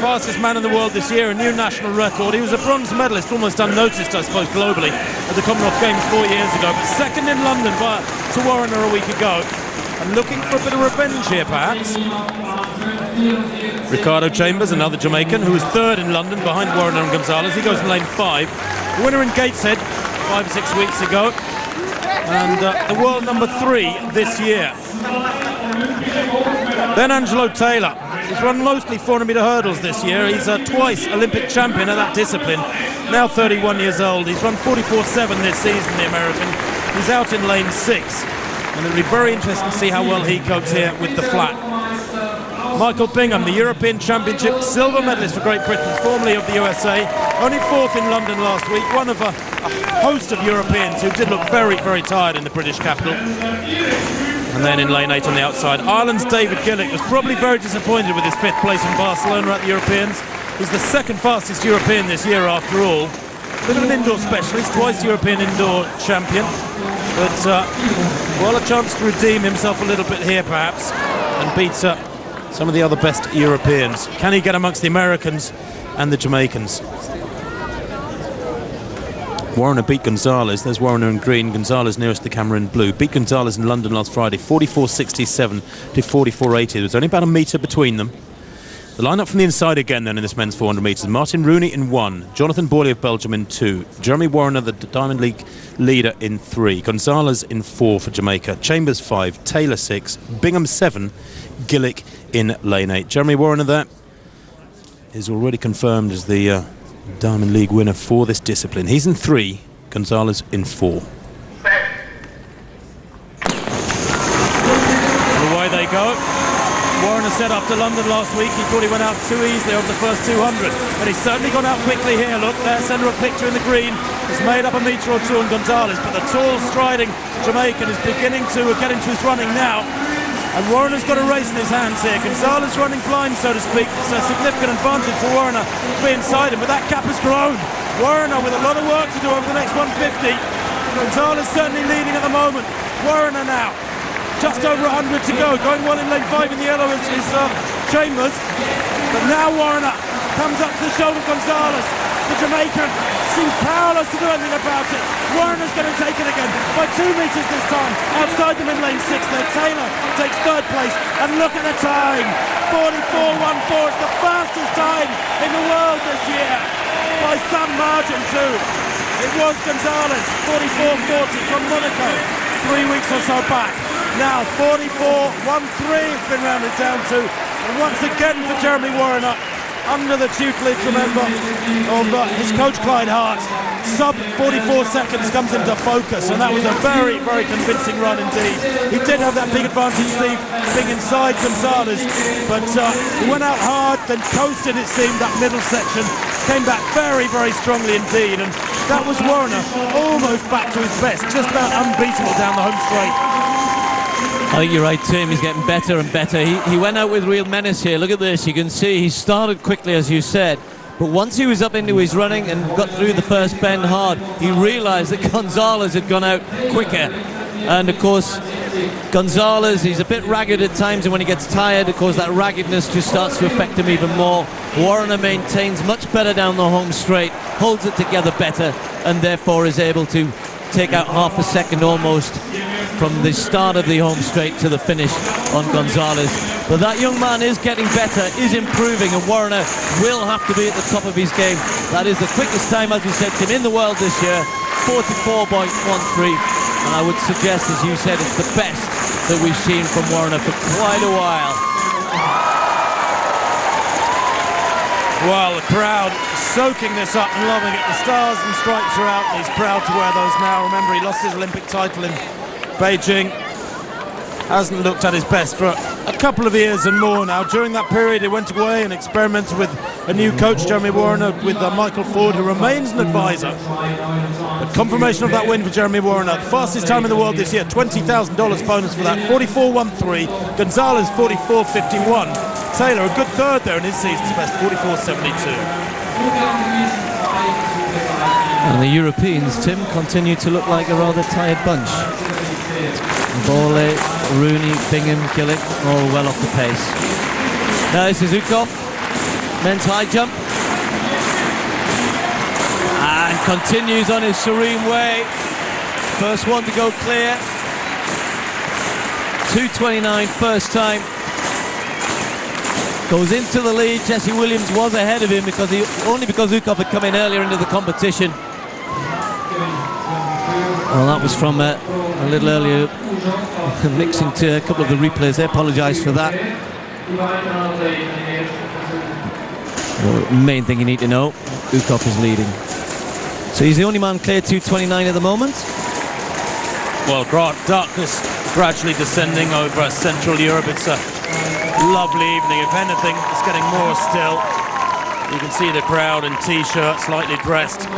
Fastest man in the world this year, a new national record. He was a bronze medalist, almost unnoticed, I suppose, globally at the Commonwealth Games 4 years ago. But second in London to Warner a week ago. And looking for a bit of revenge here, perhaps. Ricardo Chambers, another Jamaican, who was 3rd in London behind Warner and Gonzalez. He goes in lane 5. The winner in Gateshead 5 or 6 weeks ago. And the world number 3 this year. Then Angelo Taylor. He's run mostly 400-metre hurdles this year. He's twice Olympic champion at that discipline. Now 31 years old. He's run 44.7 this season, the American. He's out in lane 6. And it'll be very interesting to see how well he copes here with the flat. Michael Bingham, the European Championship silver medalist for Great Britain, formerly of the USA. Only 4th in London last week. One of a host of Europeans who did look very, very tired in the British capital. And then in lane 8 on the outside, Ireland's David Gillick was probably very disappointed with his 5th place in Barcelona at the Europeans. He's the 2nd fastest European this year after all. A bit of an indoor specialist, twice European indoor champion. But, well, a chance to redeem himself a little bit here, perhaps, and beat some of the other best Europeans. Can he get amongst the Americans and the Jamaicans? Warner beat Gonzalez. There's Warner in green, Gonzalez nearest the camera in blue. Beat Gonzalez in London last Friday, 44.67 to 44.80. There was only about a metre between them. The lineup from the inside again then in this men's 400 metres. Martin Rooney in 1, Jonathan Borley of Belgium in 2, Jeremy Warner, the Diamond League leader, in 3, Gonzalez in 4 for Jamaica, Chambers 5, Taylor 6, Bingham 7, Gillick in lane 8. Jeremy Warner there is already confirmed as the Diamond League winner for this discipline. He's in 3, Gonzalez in 4. Away they go. Warner said after London last week he thought he went out too easily over the first 200, but he's certainly gone out quickly here. Look, there, send her a picture in the green. He's made up a metre or two on Gonzalez, but the tall, striding Jamaican is beginning to get into his running now. And Warner's got a race in his hands here. Gonzalez running blind, so to speak. It's a significant advantage for Warner to be inside him, but that gap has grown. Warner with a lot of work to do over the next 150. Gonzalez certainly leading at the moment. Warner now. Just over 100 to go, going well in lane 5 in the yellow is Chambers. But now Warner comes up to the shoulder of Gonzalez. The Jamaican seems powerless to do anything about it. Warner's going to take it again by 2 metres this time. Outside them in lane 6 there, Taylor takes 3rd place. And look at the time, 44.14. It's the fastest time in the world this year, by some margin too. It was Gonzalez, 44.40 from Monaco, 3 weeks or so back. Now 44.13 has been rounded down to, and once again for Jeremy Warner, under the tutelage, remember, of his coach Clyde Hart. Sub 44 seconds comes into focus, and that was a very, very convincing run indeed. He did have that big advantage, Steve, being inside Gonzalez, but he went out hard, then coasted, it seemed, that middle section, came back very, very strongly indeed, and that was Warner almost back to his best, just about unbeatable down the home straight. I think you're right, Tim. He's getting better and better. He went out with real menace here. Look at this. You can see he started quickly, as you said. But once he was up into his running and got through the first bend hard, he realised that Gonzalez had gone out quicker. And, of course, Gonzalez, he's a bit ragged at times, and when he gets tired, of course, that raggedness just starts to affect him even more. Warner maintains much better down the home straight, holds it together better, and therefore is able to take out half a second almost from the start of the home straight to the finish on Gonzalez. But that young man is getting better, is improving, and Warner will have to be at the top of his game. That is the quickest time, as we said, Tim, in the world this year, 44.13. And I would suggest, as you said, it's the best that we've seen from Warner for quite a while. Well, the crowd soaking this up and loving it. The stars and stripes are out, and he's proud to wear those now. Remember, he lost his Olympic title in Beijing. Hasn't looked at his best for a couple of years and more now. During that period, he went away and experimented with a new coach, Jeremy Warner, with Michael Ford, who remains an advisor. But confirmation of that win for Jeremy Warner. Fastest time in the world this year, $20,000 bonus for that. 44.13. Gonzalez 44.51. Taylor, a good third there in his season's best, 44.72. And the Europeans, Tim, continue to look like a rather tired bunch. Borley, Rooney, Bingham, Gillick, all well off the pace. Now this is Zukov, men's high jump. And continues on his serene way. First one to go clear. 2:29 first time. Goes into the lead. Jesse Williams was ahead of him only because Zukov had come in earlier into the competition. Well, that was from a little earlier, mixing to a couple of the replays. I apologise for that. The main thing you need to know, Zukov is leading. So he's the only man clear 2:29 at the moment. Well, darkness gradually descending over Central Europe. It's a lovely evening. If anything, it's getting more still. You can see the crowd in t-shirts, slightly dressed.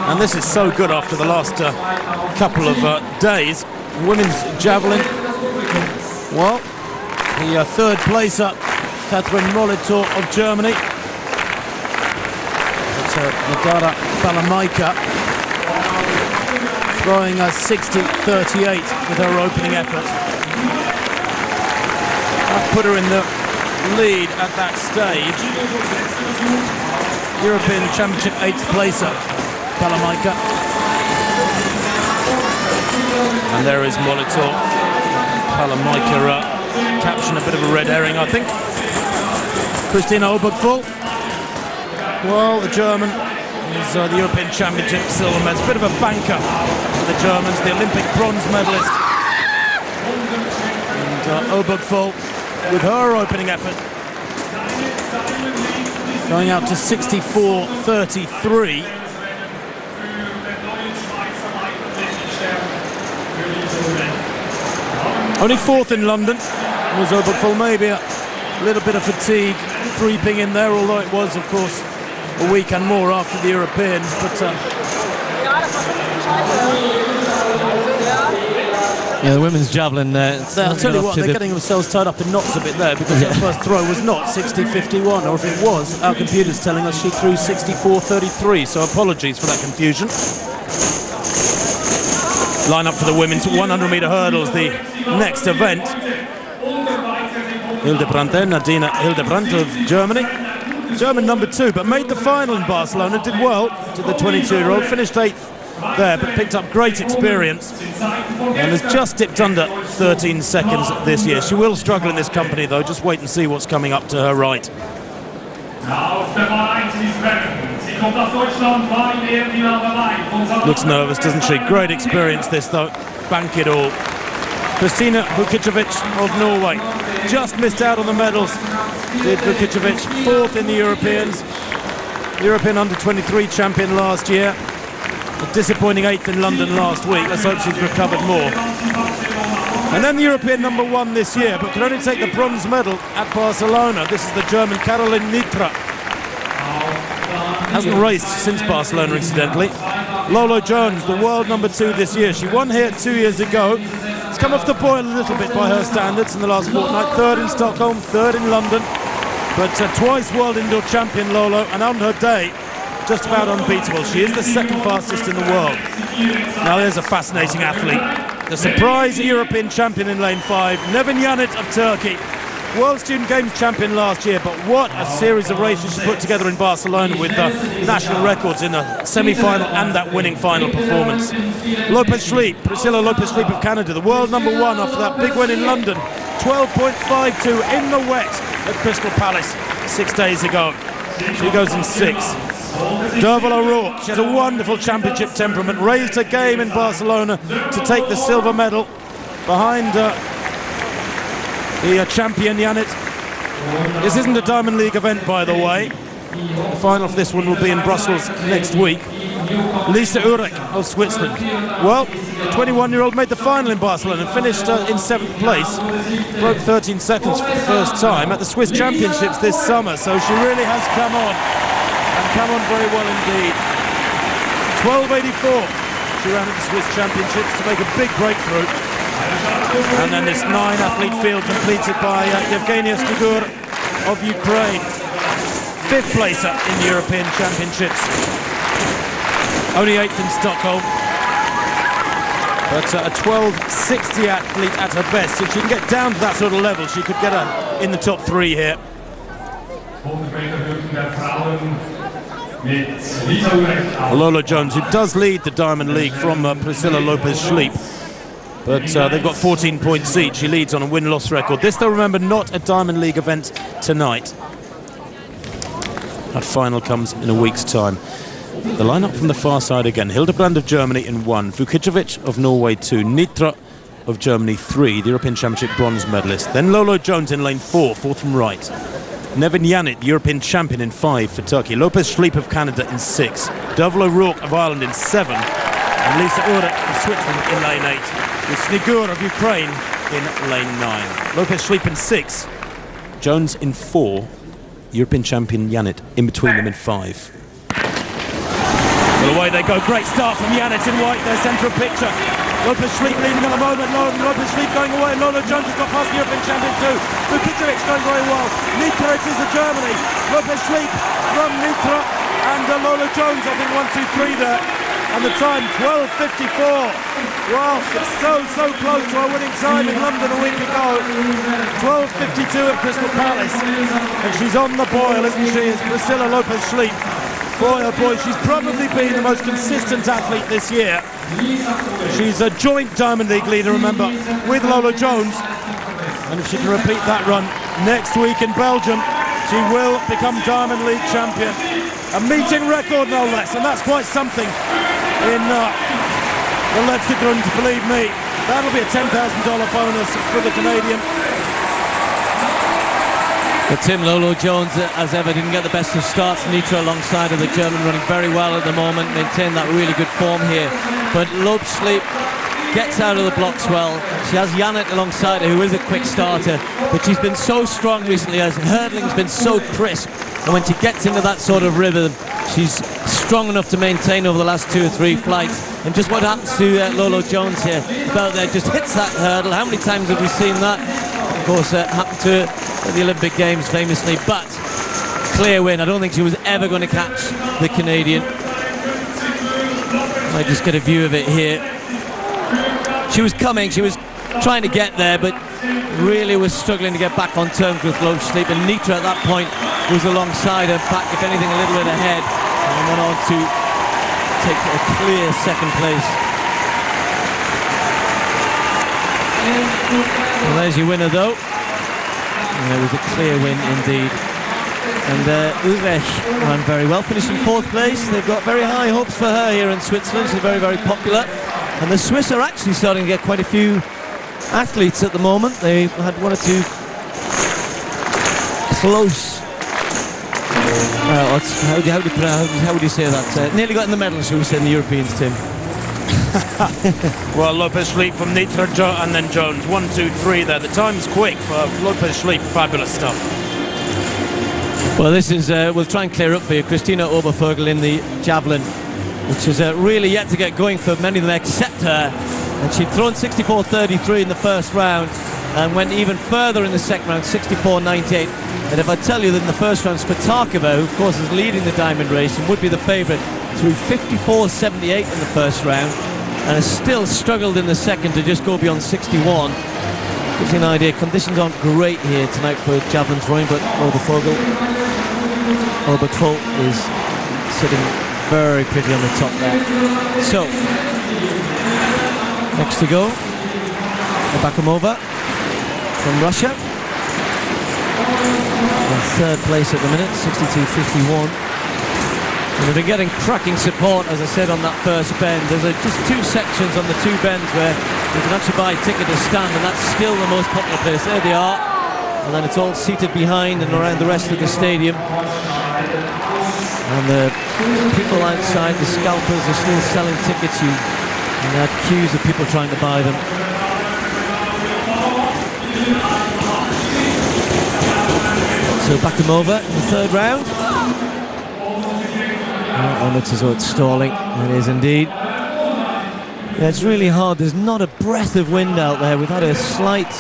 And this is so good after the last couple of days. Women's javelin. Well, the third placer, Catherine Molitor of Germany. It's Nagara Balamaika throwing a 60.38 with her opening effort. That put her in the lead at that stage. European Championship 8th placer, Balamaika. And there is Molitor. Balamaika caption a bit of a red herring, I think. Christina Obergfall. Well, the German is the European Championship silver medalist. A bit of a banker for the Germans, the Olympic bronze medalist. And Obergfall with her opening effort going out to 64.33. Only fourth in London was Obergfall. Maybe a little bit of fatigue creeping in there, although it was, of course, a week and more after the Europeans. But yeah, the women's javelin. I'll tell you what, they're getting themselves tied up in knots a bit there, because her first throw was not 60.51, or if it was, our computer's telling us she threw 64.33. So apologies for that confusion. Line up for the women's 100-meter hurdles, the next event. Hildebrandt then, Nadina Hildebrandt of Germany. German number 2, but made the final in Barcelona, did well to the 22-year-old, finished 8th there, but picked up great experience and has just dipped under 13 seconds this year. She will struggle in this company, though. Just wait and see what's coming up to her right. Looks nervous, doesn't she? Great experience this, though. Bank it all. Kristina Vukicevic of Norway just missed out on the medals. Did Vukicevic, 4th in the Europeans. European under-23 champion last year. A disappointing 8th in London last week. Let's hope she's recovered more. And then the European number 1 this year, but could only take the bronze medal at Barcelona. This is the German Caroline Nitra. Hasn't raced since Barcelona, incidentally. Lolo Jones, the world number 2 this year. She won here 2 years ago. It's come off the boil a little bit by her standards in the last fortnight. 3rd in Stockholm, 3rd in London. But twice world indoor champion Lolo, and on her day, just about unbeatable. She is the 2nd fastest in the world. Now there's a fascinating athlete. The surprise European champion in lane 5, Nevin Yanit of Turkey. World Student Games champion last year, but what a series of races she put together in Barcelona with national records in the semi-final and that winning final performance. Priscilla Lopez-Schleep of Canada, the world number 1 after that big win in London. 12.52 in the wet at Crystal Palace 6 days ago. She goes in 6th. Derval O'Rourke, she has a wonderful championship temperament, raised her game in Barcelona to take the silver medal behind the champion Yanit. This isn't a Diamond League event, by the way. The final for this one will be in Brussels next week. Zurich of Switzerland. Well, the 21-year-old made the final in Barcelona and finished in 7th place. Broke 13 seconds for the first time at the Swiss Championships this summer, so she really has come on, and come on very well indeed. 12.84 she ran at the Swiss Championships to make a big breakthrough. And then this 9-athlete field completed by Yevgenia Snigur of Ukraine. 5th placer in the European Championships. Only 8th in Stockholm. But a 12.60 athlete at her best. If she can get down to that sort of level, she could get her in the top 3 here. Lola Jones, who does lead the Diamond League from Priscilla Lopez-Schleep. But they've got 14 points each. She leads on a win-loss record. This, they'll remember, not a Diamond League event tonight. That final comes in a week's time. The lineup from the far side again. Hildebrand of Germany in 1. Vukicevic of Norway 2. Nitra of Germany 3, the European Championship bronze medalist. Then Lolo Jones in lane 4, fourth from right. Nevin Janit, the European champion, in 5 for Turkey. Lopez-Schleep of Canada in 6. Dovle O'Rourke of Ireland in 7. And Lisa Urek of Switzerland in lane 8. With Snigur of Ukraine in lane 9. Lopez-Schleep in 6. Jones in 4. European champion Janit in between them in 5. Well, away they go. Great start from Janit in white, their central picture. Lopez-Schleep leading at the moment. Lopez-Schleep going away. Lola Jones has got past the European champion too. Vukicevic going very well. Nitra, it is the Germany. Lopez-Schleep from Nitra and Lola Jones, I think 1, 2, 3 there. And the time, 12.54. Well, it's so close to our winning time in London a week ago. 12.52 at Crystal Palace. And she's on the boil, isn't she? It's Priscilla Lopez-Schleep. Boy, oh boy, she's probably been the most consistent athlete this year. She's a joint Diamond League leader, remember, with Lola Jones. And if she can repeat that run next week in Belgium, she will become Diamond League champion. A meeting record, no less, and that's quite something in the Letzigrund, believe me. That'll be a $10,000 bonus for the Canadian. But Tim, Lolo Jones, as ever, didn't get the best of starts. Nitra alongside of the German running very well at the moment, maintain that really good form here. But Lopez-Schleep gets out of the blocks well. She has Janit alongside her, who is a quick starter, but she's been so strong recently. Her hurdling's been so crisp, and when she gets into that sort of rhythm, she's strong enough to maintain over the last 2 or 3 flights. And just what happens to Lolo Jones here, about there, just hits that hurdle. How many times have we seen that? Of course, happened to her at the Olympic Games famously, but clear win. I don't think she was ever going to catch the Canadian. I just get a view of it here. She was coming, she was trying to get there, but really was struggling to get back on terms with Lopez-Schleep, and Nitra at that point was alongside her, in fact, if anything, a little bit ahead, and went on to take a clear second place. Well, there's your winner, though. And it was a clear win indeed. And Zurich ran very well, finished in 4th place. They've got very high hopes for her here in Switzerland. She's very, very popular. And the Swiss are actually starting to get quite a few athletes at the moment. They had 1 or 2 close. How would you say that? Nearly got in the medals, shall we say, in the Europeans, Tim. Well, Lopez-Schleep from Nitra and then Jones. 1, 2, 3 there. The time's quick for Lopez-Schleep. Fabulous stuff. Well, this is, we'll try and clear up for you. Christina Obervogel in the javelin, which is really yet to get going for many of them except her. And she'd thrown 64.33 in the first round and went even further in the second round, 64.98. And if I tell you that in the first round, Spatakova, who of course is leading the diamond race and would be the favourite, threw 54.78 in the first round and has still struggled in the second to just go beyond 61. Gives you an idea. Conditions aren't great here tonight for javelin throwing, but Obervogel is sitting very pretty on the top there. So, next to go, Abakumova from Russia. In 3rd place at the minute, 62.51. And they've been getting cracking support, as I said, on that first bend. There's just 2 sections on the 2 bends where you can actually buy a ticket to stand, and that's still the most popular place. There they are. and then it's all seated behind and around the rest of the stadium. And the people outside, the scalpers, are still selling tickets. And there are queues of people trying to buy them. So Bakamova in the third round. Oh, it looks as though it's stalling. It is indeed. Yeah, it's really hard. There's not a breath of wind out there. We've had a slight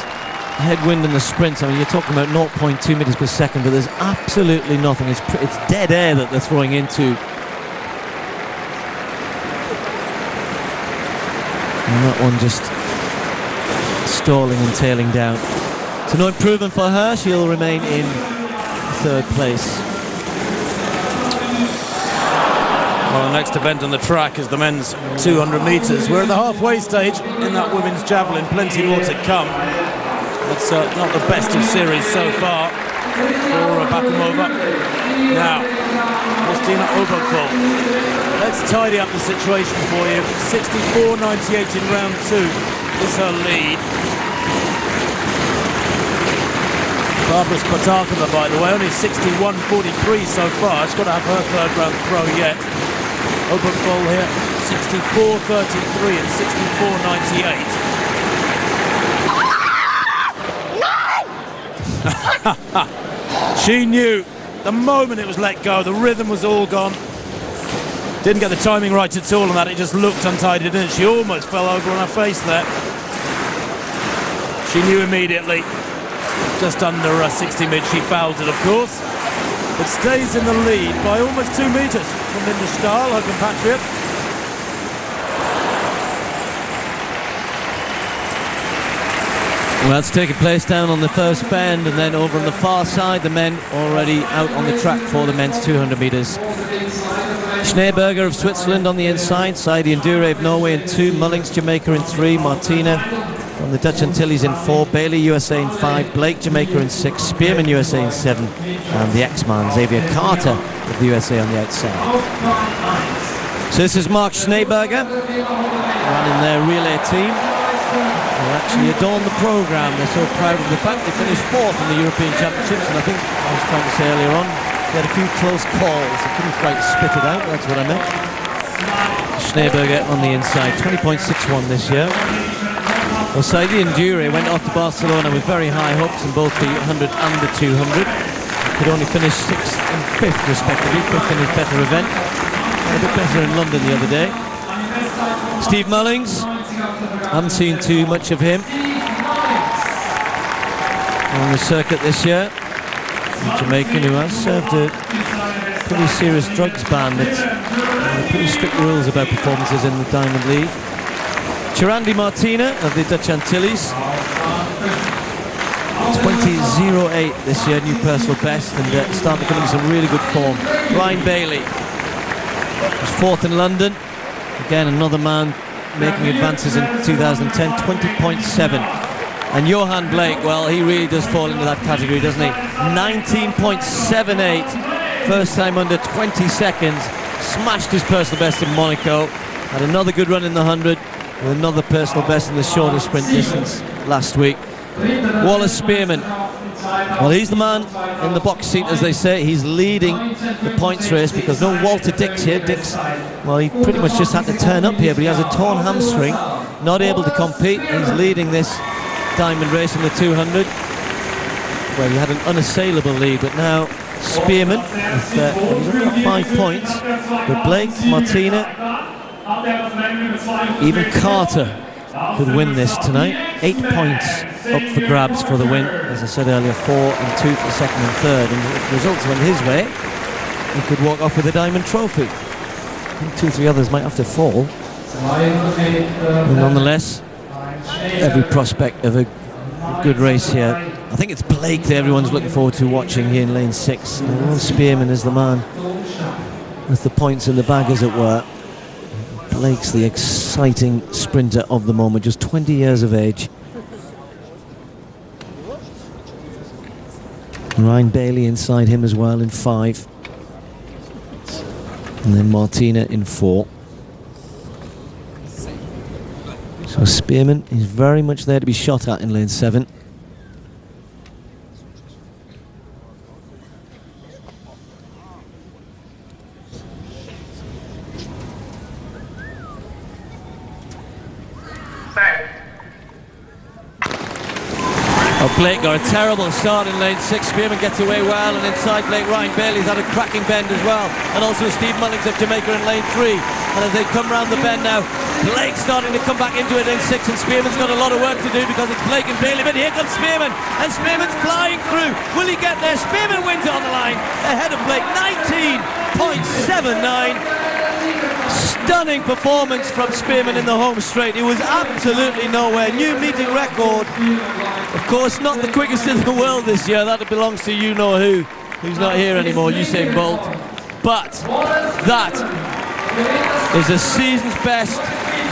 headwind in the sprints. I mean, you're talking about 0.2 meters per second, but there's absolutely nothing. It's dead air that they're throwing into. And that one just stalling and tailing down. So no improvement for her. She'll remain in third place. Well, the next event on the track is the men's 200 metres. We're at the halfway stage in that women's javelin. Plenty more to come. It's not the best of series so far for Bakamova. Now, Christina Obergfall. Let's tidy up the situation for you. 64.98 in round 2 is her lead. Barbara Spatakova, by the way, only 61.43 so far. She's got to have her third round throw yet. Obergfall here, 64.33 and 64.98. She knew the moment it was let go, the rhythm was all gone. Didn't get the timing right at all on that. It just looked untidy, didn't it? She almost fell over on her face there. She knew immediately. Just under 60 mid, she fouls it, of course, but stays in the lead by almost 2 meters from Linda Stahl, her compatriot. Well, that's taking place down on the first bend, and then over on the far side, the men already out on the track for the men's 200 meters. Schneeberger of Switzerland on the inside, Saidi Ndure of Norway in 2, Mullings, Jamaica in 3, Martina from the Dutch Antilles in 4, Bailey, USA in 5, Blake, Jamaica in 6, Spearman, USA in 7, and the X-Man, Xavier Carter of the USA on the outside. So this is Mark Schneeberger running their relay team. They actually adorn the programme. They're so proud of the fact they finished 4th in the European Championships, and I think I was trying to say earlier on, they had a few close calls. They couldn't quite spit it out, that's what I meant. Schneeberger on the inside, 20.61 this year. Well, Saidi Ndure went off to Barcelona with very high hopes in both the 100 and the 200. He could only finish 6th and 5th respectively, 5th in his better event. A bit better in London the other day. Steve Mullings, haven't seen too much of him on the circuit this year. A Jamaican who has served a pretty serious drugs ban. It's pretty strict rules about performances in the Diamond League. Chirandi Martina of the Dutch Antilles, 20.08 this year, new personal best, and starting to come into some really good form. Ryan Bailey was 4th in London. Again, another man making advances in 2010, 20.7. And Johan Blake, well, he really does fall into that category, doesn't he? 19.78, first time under 20 seconds, smashed his personal best in Monaco, had another good run in the 100, with another personal best in the shorter sprint distance last week. Wallace Spearman, well, he's the man in the box seat, as they say. He's leading the points race because no Walter Dix here. Dix, well, he pretty much just had to turn up here, but he has a torn hamstring, not able to compete. He's leading this diamond race in the 200. Well, he had an unassailable lead, but now Spearman, he's only got 5 points, but Blake, Martina, even Carter could win this tonight. 8 points up for grabs for the win. As I said earlier, 4 and 2 for second and third, and if the results went his way, he could walk off with a diamond trophy. I think 2 or 3 others might have to fall, and nonetheless, every prospect of a good race here. I think it's Blake that everyone's looking forward to watching here in lane 6. And Spearman is the man with the points in the bag, as it were. Blake's the exciting sprinter of the moment, just 20 years of age. Ryan Bailey inside him as well in 5. And then Martina in 4. So Spearman is very much there to be shot at in lane 7. Blake got a terrible start in lane 6. Spearman gets away well, and inside Blake, Ryan Bailey's had a cracking bend as well, and also Steve Mullings of Jamaica in lane 3. And as they come round the bend now, Blake's starting to come back into it in 6, and Spearman's got a lot of work to do because it's Blake and Bailey. But here comes Spearman, and Spearman's flying through. Will he get there? Spearman wins it on the line ahead of Blake, 19.79. Stunning performance from Spearman in the home straight. He was absolutely nowhere. New meeting record. Of course, not the quickest in the world this year. That belongs to you-know-who, who's not here anymore, Usain Bolt. But that is a season's best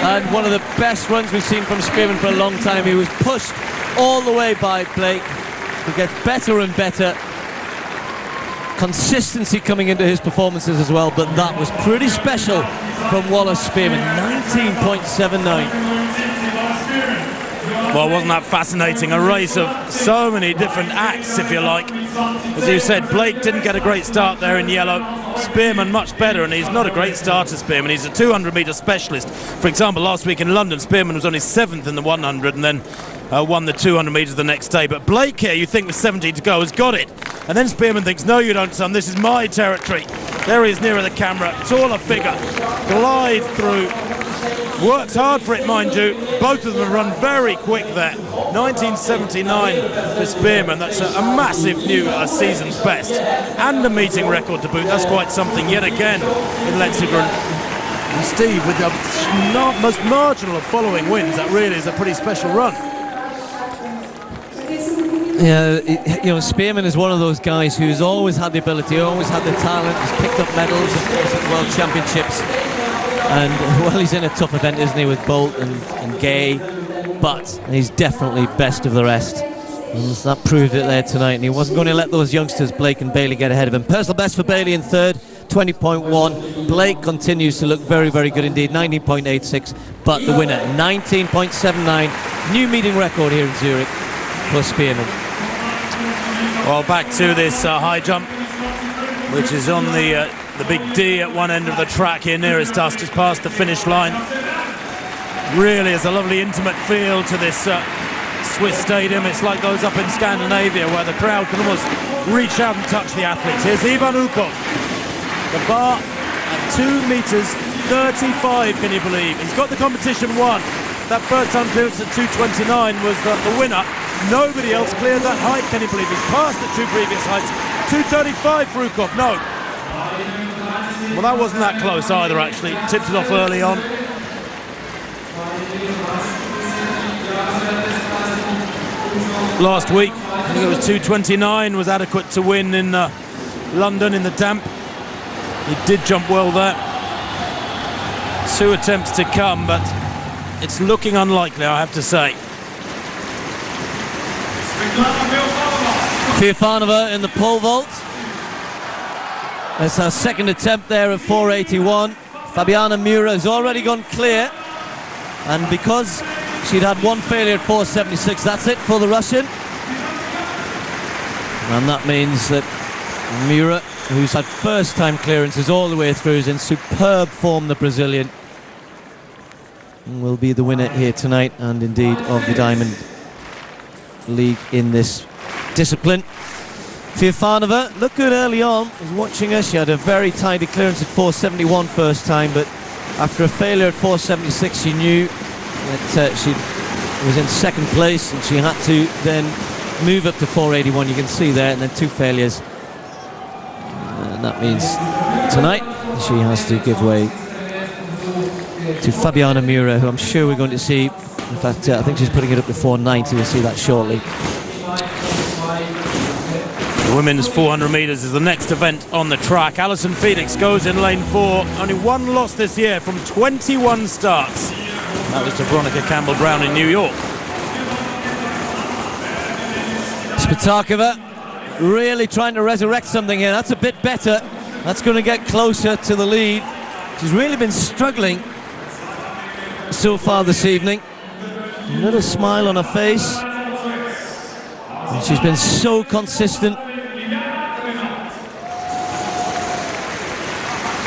and one of the best runs we've seen from Spearman for a long time. He was pushed all the way by Blake. He gets better and better. Consistency coming into his performances as well, but that was pretty special from Wallace Spearman. 19.79. Well, wasn't that fascinating? A race of so many different acts, if you like. As you said, Blake didn't get a great start there in yellow. Spearman much better, and he's not a great starter, Spearman. He's a 200-metre specialist. For example, last week in London, Spearman was only 7th in the 100 and then won the 200 metres the next day. But Blake here, you think with 70 to go, has got it. And then Spearman thinks, no, you don't, son, this is my territory. There he is nearer the camera, taller figure, glides through. Works hard for it, mind you. Both of them run very quick there. 1979 for Spearman. That's a massive new season's best. And a meeting record to boot. That's quite something yet again in Leipzig. And Steve, with the most marginal of following wins, that really is a pretty special run. Yeah, you know, Spearman is one of those guys who's always had the ability, always had the talent. He's picked up medals at World Championships. And, well, he's in a tough event, isn't he, with Bolt and Gay, but he's definitely best of the rest. And that proved it there tonight, and he wasn't going to let those youngsters, Blake and Bailey, get ahead of him. Personal best for Bailey in 3rd, 20.1. Blake continues to look very, very good indeed, 19.86, but the winner, 19.79. New meeting record here in Zurich for Spearman. Well, back to this high jump, which is on the big D at one end of the track here nearest us, just past the finish line. Really is a lovely intimate feel to this Swiss stadium. It's like those up in Scandinavia where the crowd can almost reach out and touch the athletes. Here's Ivan Ukov. The bar at 2 metres 35, can you believe? He's got the competition won. That first time clearance at 2:29 was the winner. Nobody else cleared that height, can you believe? He's passed the 2 previous heights. 2:35 for Ukov. No. Well, that wasn't that close either, actually. Tipped it off early on. Last week, I think it was 2:29 was adequate to win in London in the damp. He did jump well there. 2 attempts to come, but it's looking unlikely, I have to say. Fiafanova in the pole vault. That's our second attempt there at 481. Fabiana Mura has already gone clear, and because she'd had one failure at 476, that's it for the Russian. And that means that Mura, who's had first time clearances all the way through, is in superb form, the Brazilian, and will be the winner here tonight, and indeed of the Diamond League in this discipline. Fiafanova looked good early on, was watching her. She had a very tidy clearance at 471 first time, but after a failure at 476 she knew that she was in second place, and she had to then move up to 481. You can see there, and then 2 failures, and that means tonight she has to give way to Fabiana Mura, who I'm sure we're going to see. In fact, I think she's putting it up to 490. We'll see that shortly. The women's 400 metres is the next event on the track. Alison Felix goes in lane 4. Only 1 loss this year from 21 starts. That was to Veronica Campbell-Brown in New York. Spitakova really trying to resurrect something here. That's a bit better. That's going to get closer to the lead. She's really been struggling so far this evening. A little smile on her face. And she's been so consistent.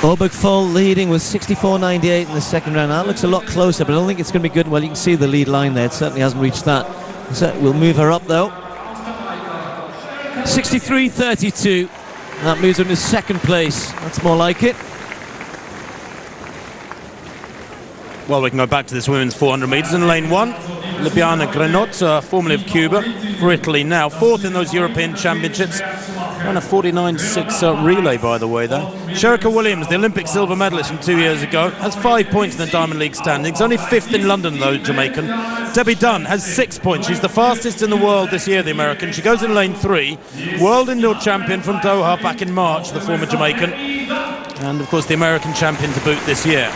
Obergfold leading with 64.98 in the second round. That looks a lot closer, but I don't think it's going to be good. Well, you can see the lead line there. It certainly hasn't reached that. So we'll move her up, though. 63.32. That moves him to second place. That's more like it. Well, we can go back to this women's 400 metres in lane 1. Libiana Grenot, formerly of Cuba, for Italy now. 4th in those European Championships. Ran a 49.6 relay, by the way, though. Sherika Williams, the Olympic silver medalist from 2 years ago, has 5 points in the Diamond League standings. Only 5th in London, though, Jamaican. Debbie Dunn has 6 points. She's the fastest in the world this year, the American. She goes in lane 3. World indoor champion from Doha back in March, the former Jamaican. And, of course, the American champion to boot this year.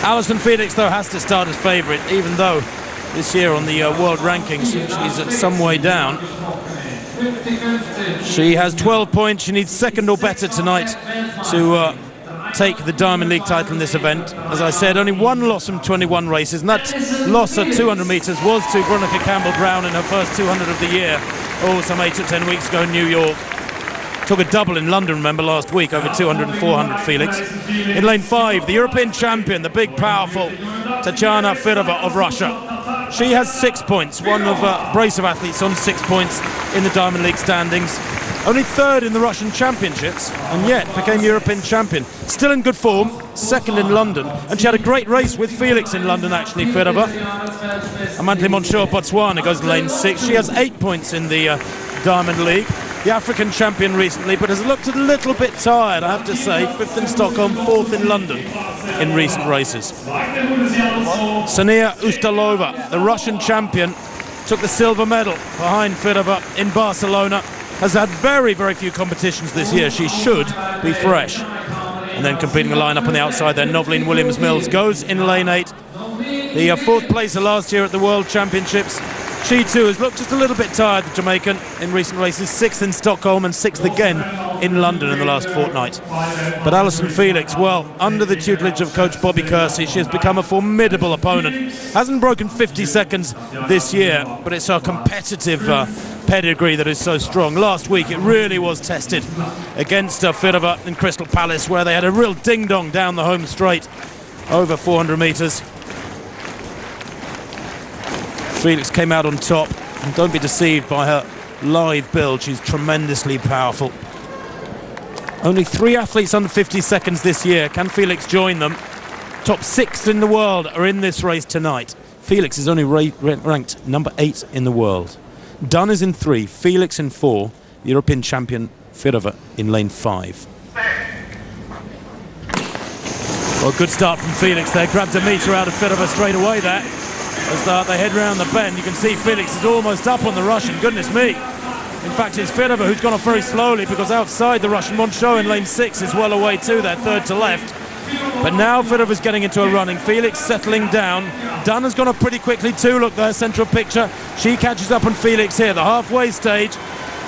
Alison Felix, though, has to start as favourite, even though this year on the world rankings she's at some way down. She has 12 points. She needs second or better tonight to take the Diamond League title in this event. As I said, only one loss from 21 races, and that loss at 200 metres was to Veronica Campbell-Brown in her first 200 of the year, some 8 or 10 weeks ago in New York. Took a double in London, remember, last week, over 200 and 400, Felix. In lane 5, the European champion, the big, powerful Tatiana Firova of Russia. She has 6 points, one of a brace of athletes on 6 points in the Diamond League standings. Only 3rd in the Russian Championships, and yet became European champion. Still in good form, 2nd in London, and she had a great race with Felix in London, actually, Firova. Amantli Moncho of Botswana goes in lane 6. She has 8 points in the Diamond League. The African champion recently, but has looked a little bit tired, I have to say. 5th in Stockholm, 4th in London in recent races. Sania Ustalova, the Russian champion, took the silver medal behind Firova in Barcelona. Has had very, very few competitions this year. She should be fresh. And then completing the lineup on the outside there, Noveline Williams-Mills goes in lane 8. The 4th placer last year at the World Championships. She too has looked just a little bit tired, the Jamaican, in recent races. 6th in Stockholm and 6th again in London in the last fortnight. But Alison Felix, well, under the tutelage of coach Bobby Kersey, she has become a formidable opponent. Hasn't broken 50 seconds this year, but it's her competitive pedigree that is so strong. Last week it really was tested against Firova in Crystal Palace, where they had a real ding-dong down the home straight over 400 metres. Felix came out on top, and don't be deceived by her lithe build. She's tremendously powerful. Only 3 athletes under 50 seconds this year. Can Felix join them? Top 6 in the world are in this race tonight. Felix is only ranked number 8 in the world. Dunn is in 3, Felix in 4, the European champion Firova in lane 5. Well, good start from Felix there. Grabbed a metre out of Firova straight away there. As they head round the bend, you can see Felix is almost up on the Russian. Goodness me. In fact, it's Firova who's gone off very slowly, because outside the Russian Moncho in lane 6 is well away too, there, 3rd to left. But now Firova's getting into a running. Felix settling down. Dunn has gone off pretty quickly too. Look there, central picture. She catches up on Felix here, the halfway stage.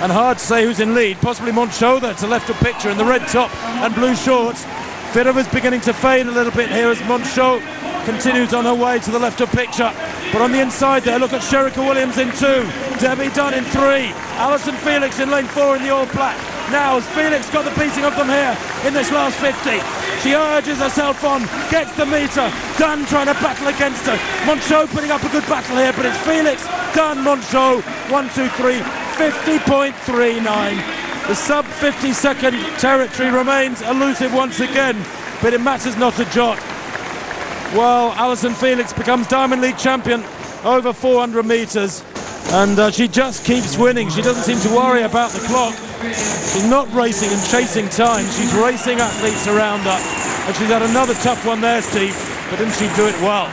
And hard to say who's in lead. Possibly Moncho there to left of picture in the red top and blue shorts. Firova's beginning to fade a little bit here as Moncho continues on her way to the left of picture. But on the inside there, look at Sherika Williams in 2, Debbie Dunn in 3, Alison Felix in lane 4 in the all black. Now has Felix got the beating of them here in this last 50. She urges herself on, gets the metre. Dunn trying to battle against her. Moncho putting up a good battle here, but it's Felix, Dunn, Moncho, 1, 2, 3, 50.39. The sub 50 second territory remains elusive once again, but it matters not a jot. Well, Alison Felix becomes Diamond League champion over 400 metres, and she just keeps winning. She doesn't seem to worry about the clock. She's not racing and chasing time. She's racing athletes around her, and she's had another tough one there, Steve, but didn't she do it well?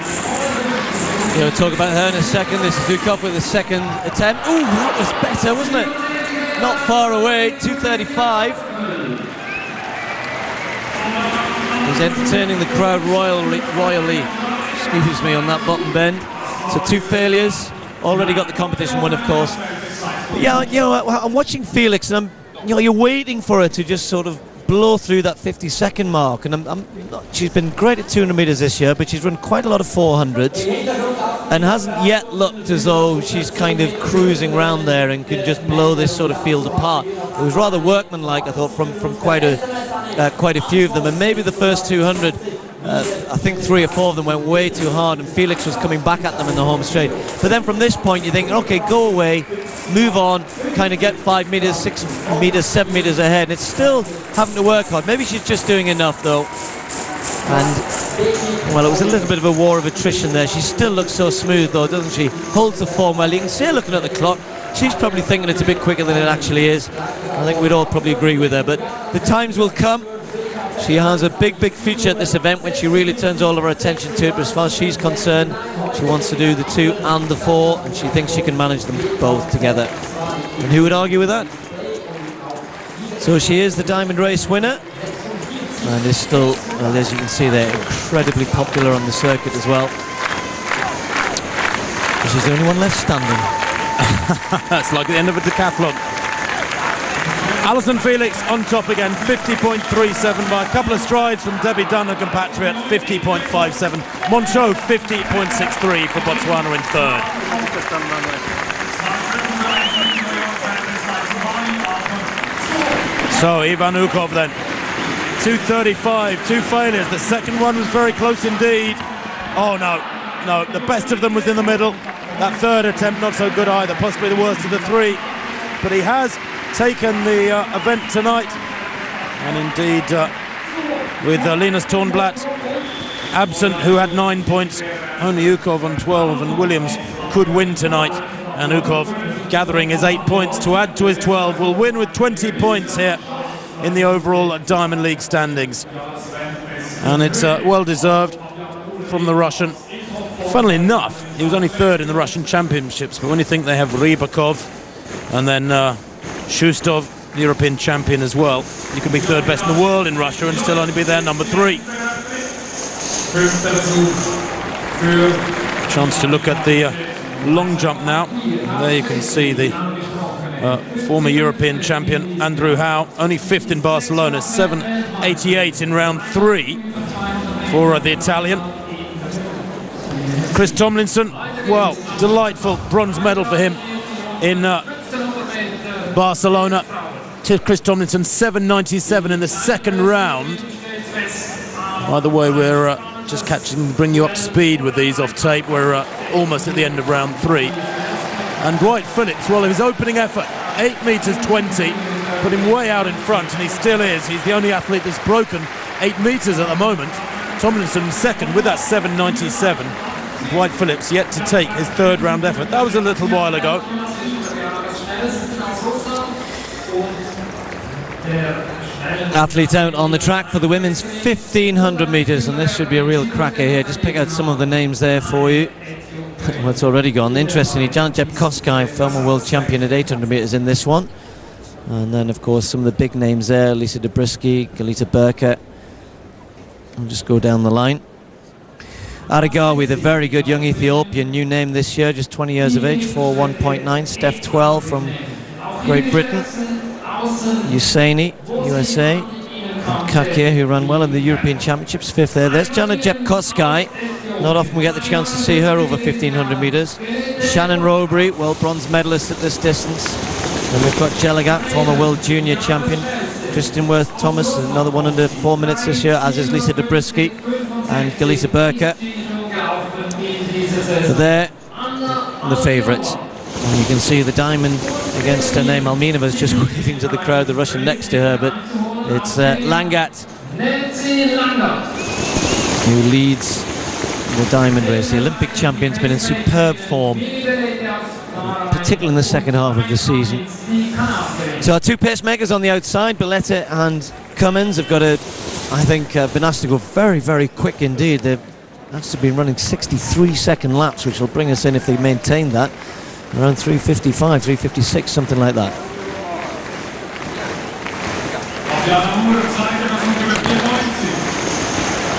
Yeah, we'll talk about her in a second. This is Dukov with the second attempt. Ooh, that was better, wasn't it? Not far away, 2:35. He's entertaining the crowd royally, excuse me, on that bottom bend. So 2 failures, already got the competition win, of course. But yeah, you know, I'm watching Felix, and you're waiting for her to just sort of blow through that 50-second mark. And she's been great at 200 metres this year, but she's run quite a lot of 400s and hasn't yet looked as though she's kind of cruising around there and can just blow this sort of field apart. It was rather workmanlike, I thought, from quite a few of them, and maybe the first 200 I think 3 or 4 of them went way too hard, and Felix was coming back at them in the home straight. But then from this point you think, okay, go away, move on, kind of get 5 meters, 6 meters, 7 meters ahead, and it's still having to work hard. Maybe she's just doing enough though. And well, it was a little bit of a war of attrition there. She still looks so smooth though, doesn't she? Holds the form well. You can see her looking at the clock. She's probably thinking it's a bit quicker than it actually is. I think we'd all probably agree with her, but the times will come. She has a big future at this event when she really turns all of her attention to it, but as far as she's concerned, she wants to do the 2 and the 4, and she thinks she can manage them both together. And who would argue with that? So she is the Diamond Race winner, and is still, well, as you can see, they're incredibly popular on the circuit as well. She's the only one left standing. That's like the end of a decathlon. Alison Felix on top again, 50.37 by a couple of strides from Debbie Dunn, her compatriot, 50.57. Monchot, 50.63 for Botswana in third. So Ivan Ukov then, 2:35, 2 failures. The second one was very close indeed. Oh no, the best of them was in the middle. That third attempt not so good either, possibly the worst of the 3. But he has taken the event tonight, and indeed with Linus Tornblatt absent, who had 9 points, only Ukov on 12, and Williams could win tonight, and Ukov gathering his 8 points to add to his 12 will win with 20 points here in the overall Diamond League standings, and it's well deserved from the Russian. Funnily enough, he was only 3rd in the Russian Championships, but when you think they have Rybakov and then Shustov, the European champion as well, you can be 3rd best in the world in Russia and still only be there number 3. Chance to look at the long jump now. There you can see the former European champion Andrew Howe, only 5th in Barcelona, 7.88 in round 3 for the Italian. Chris Tomlinson, well, delightful bronze medal for him in Barcelona. Chris Tomlinson, 7.97 in the second round. By the way, we're just bring you up to speed with these off tape. We're almost at the end of round 3. And Dwight Phillips, well, his opening effort, 8 meters 20, put him way out in front, and he still is. He's the only athlete that's broken 8 meters at the moment. Tomlinson second with that 7.97. Dwight Phillips yet to take his 3rd round effort. That was a little while ago. Athletes out on the track for the women's 1500 metres, and this should be a real cracker here. Just pick out some of the names there for you. Well, it's already gone. Interestingly, Janet Jepkowski, former world champion at 800 metres in this one. And then, of course, some of the big names there, Lisa Dobrisky, Galita Burka. I'll just go down the line. Arigawi, the very good young Ethiopian, new name this year, just 20 years of age, 4.1.9. Steph 12 from Great Britain. Usaini, USA. And Kakia, who ran well in the European Championships, 5th there. There's Janet Jepkowski. Not often we get the chance to see her over 1500 metres. Shannon Robury, world bronze medalist at this distance. And we've got Jelagat, former world junior champion. Kristen Worth Thomas, another one under 4 minutes this year, as is Lisa Dobrisky and Galita Burka. So they're the favourites. And you can see the diamond against her name. Alminova's just waving to the crowd, the Russian next to her, but it's Langat who leads the diamond race. The Olympic champion's been in superb form, particularly in the second half of the season. So our 2 pacemakers on the outside, Belletta and Cummins, have got to, I think, been asked to go very quick indeed. They've actually been running 63-second laps, which will bring us in, if they maintain that, around 3:55, 3:56, something like that.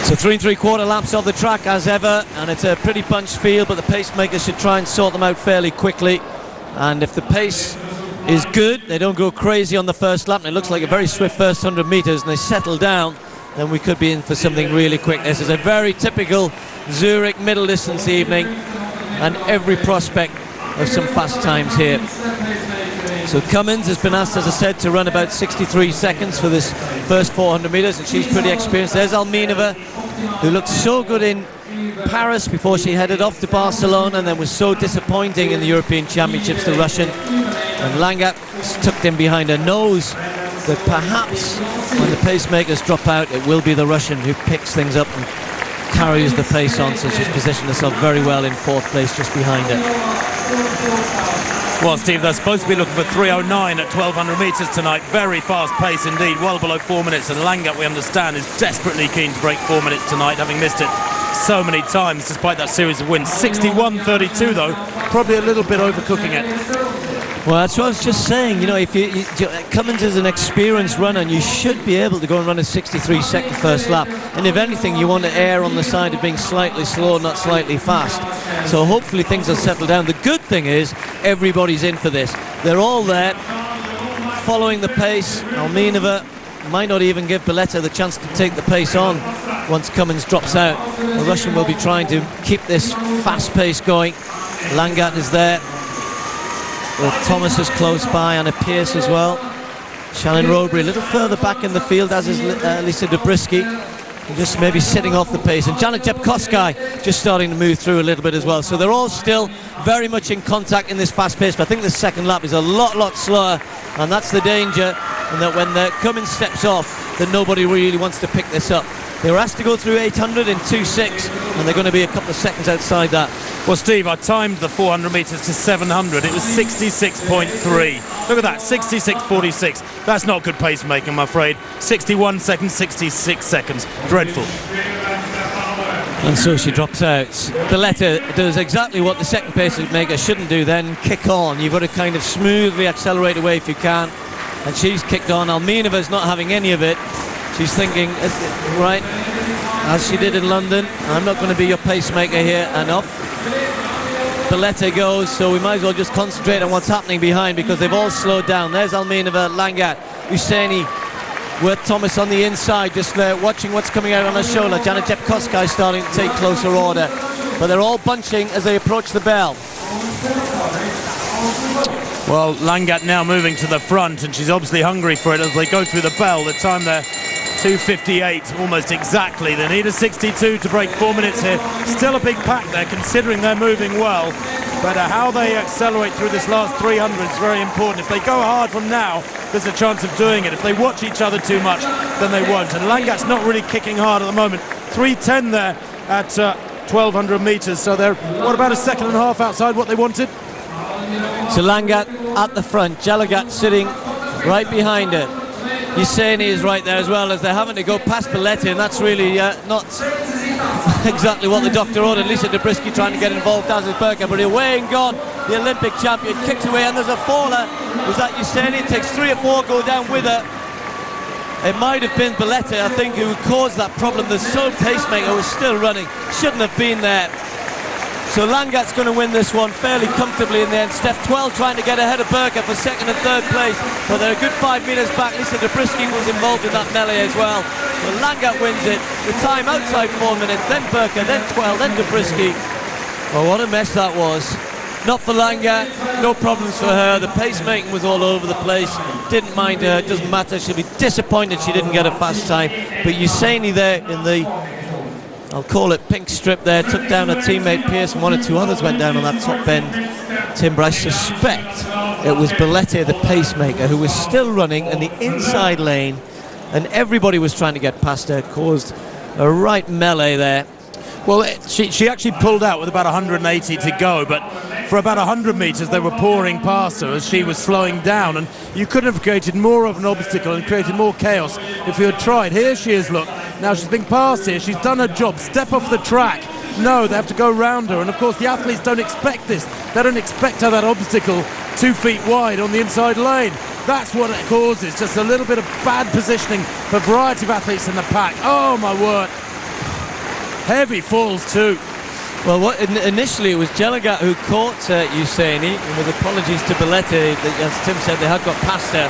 So 3 3/4 laps of the track as ever, and it's a pretty bunched field, but the pacemakers should try and sort them out fairly quickly. And if the pace is good, they don't go crazy on the first lap, and it looks like a very swift first 100 metres, and they settle down, then we could be in for something really quick. This is a very typical Zurich middle distance evening, and every prospect of some fast times here. So Cummins has been asked, as I said, to run about 63 seconds for this first 400 metres, and she's pretty experienced. There's Alminova, who looked so good in Paris before she headed off to Barcelona and then was so disappointing in the European Championships, the Russian. And Langat tucked in behind her, knows that perhaps when the pacemakers drop out, it will be the Russian who picks things up and carries the pace on, so she's positioned herself very well in 4th place just behind her. Well, Steve, they're supposed to be looking for 3:09 at 1,200 metres tonight. Very fast pace indeed, well below 4 minutes. And Langat, we understand, is desperately keen to break 4 minutes tonight, having missed it so many times despite that series of wins. 61.32 though, probably a little bit overcooking it. Well, that's what I was just saying. You know, if Cummins is an experienced runner, and you should be able to go and run a 63-second first lap. And if anything, you want to err on the side of being slightly slow, not slightly fast. So hopefully things will settle down. The good thing is everybody's in for this. They're all there, following the pace. Alminova might not even give Belletta the chance to take the pace on once Cummins drops out. The Russian will be trying to keep this fast pace going. Langat is there, with Thomas is close by, and a Pierce as well. Shannon Robury a little further back in the field, as is Lisa Dobrisky, just maybe sitting off the pace. And Janet Jepkoskai just starting to move through a little bit as well. So they're all still very much in contact in this fast pace, but I think the second lap is a lot slower, and that's the danger, and that when Cummins steps off, that nobody really wants to pick this up. They were asked to go through 800 in 2.6, and they're going to be a couple of seconds outside that. Well, Steve, I timed the 400 metres to 700. It was 66.3. Look at that, 66.46. That's not good pacemaking, I'm afraid. 61 seconds, 66 seconds. Dreadful. And so she drops out. Belletta does exactly what the second pacemaker shouldn't do then, kick on. You've got to kind of smoothly accelerate away if you can. And she's kicked on. Alminova's not having any of it. She's thinking, right, as she did in London, I'm not going to be your pacemaker here, and up Belletta goes, so we might as well just concentrate on what's happening behind, because they've all slowed down. There's Alminova, Langat, Husseini, with Thomas on the inside, just watching what's coming out on her shoulder. Janet Jepkoskai starting to take closer order, but they're all bunching as they approach the bell. Well, Langat now moving to the front, and she's obviously hungry for it as they go through the bell. The time there, 2:58, almost exactly. They need a 62 to break 4 minutes here. Still a big pack there, considering they're moving well. But how they accelerate through this last 300 is very important. If they go hard from now, there's a chance of doing it. If they watch each other too much, then they won't. And Langat's not really kicking hard at the moment. 3:10 there at 1,200 metres. So they're, what, about a second and a half outside what they wanted? So Langat at the front, Jalagat sitting right behind her. Husseini is right there as well, as they're having to go past Belletta, and that's really not exactly what the doctor ordered. Lisa Dobrisky trying to get involved, as is Berger, but away and gone. The Olympic champion kicks away, and there's a faller. Was that Husseini? It takes 3 or 4 go down with her. It might have been Belletta, I think, who caused that problem. The sole pacemaker was still running, shouldn't have been there. So Langat's going to win this one fairly comfortably in the end. Steph Twell trying to get ahead of Berger for 2nd and 3rd place, but they're a good 5 metres back. Lisa Dobrisky was involved in that melee as well. So Langat wins it. The time outside 4 minutes, then Berger, then Twell, then Dobrisky. Well, what a mess that was. Not for Langat, no problems for her. The pacemaking was all over the place. Didn't mind her, it doesn't matter. She'll be disappointed she didn't get a fast time. But Husseini there in the, I'll call it pink strip there, took down her teammate Pierce, and 1 or 2 others went down on that top bend timber. I suspect it was Belletta, the pacemaker, who was still running in the inside lane, and everybody was trying to get past her, caused a right melee there. Well, she actually pulled out with about 180 to go, but for about 100 metres they were pouring past her as she was slowing down, and you could have created more of an obstacle and created more chaos if you had tried. Here she is, look, now she's been passed here, she's done her job, step off the track. No, they have to go round her, and of course the athletes don't expect this. They don't expect her that obstacle 2 feet wide on the inside lane. That's what it causes, just a little bit of bad positioning for a variety of athletes in the pack. Oh my word. Heavy falls too. Well, initially it was Jalagat who caught Husseini, and with apologies to Belletta, as Tim said, they had got past her,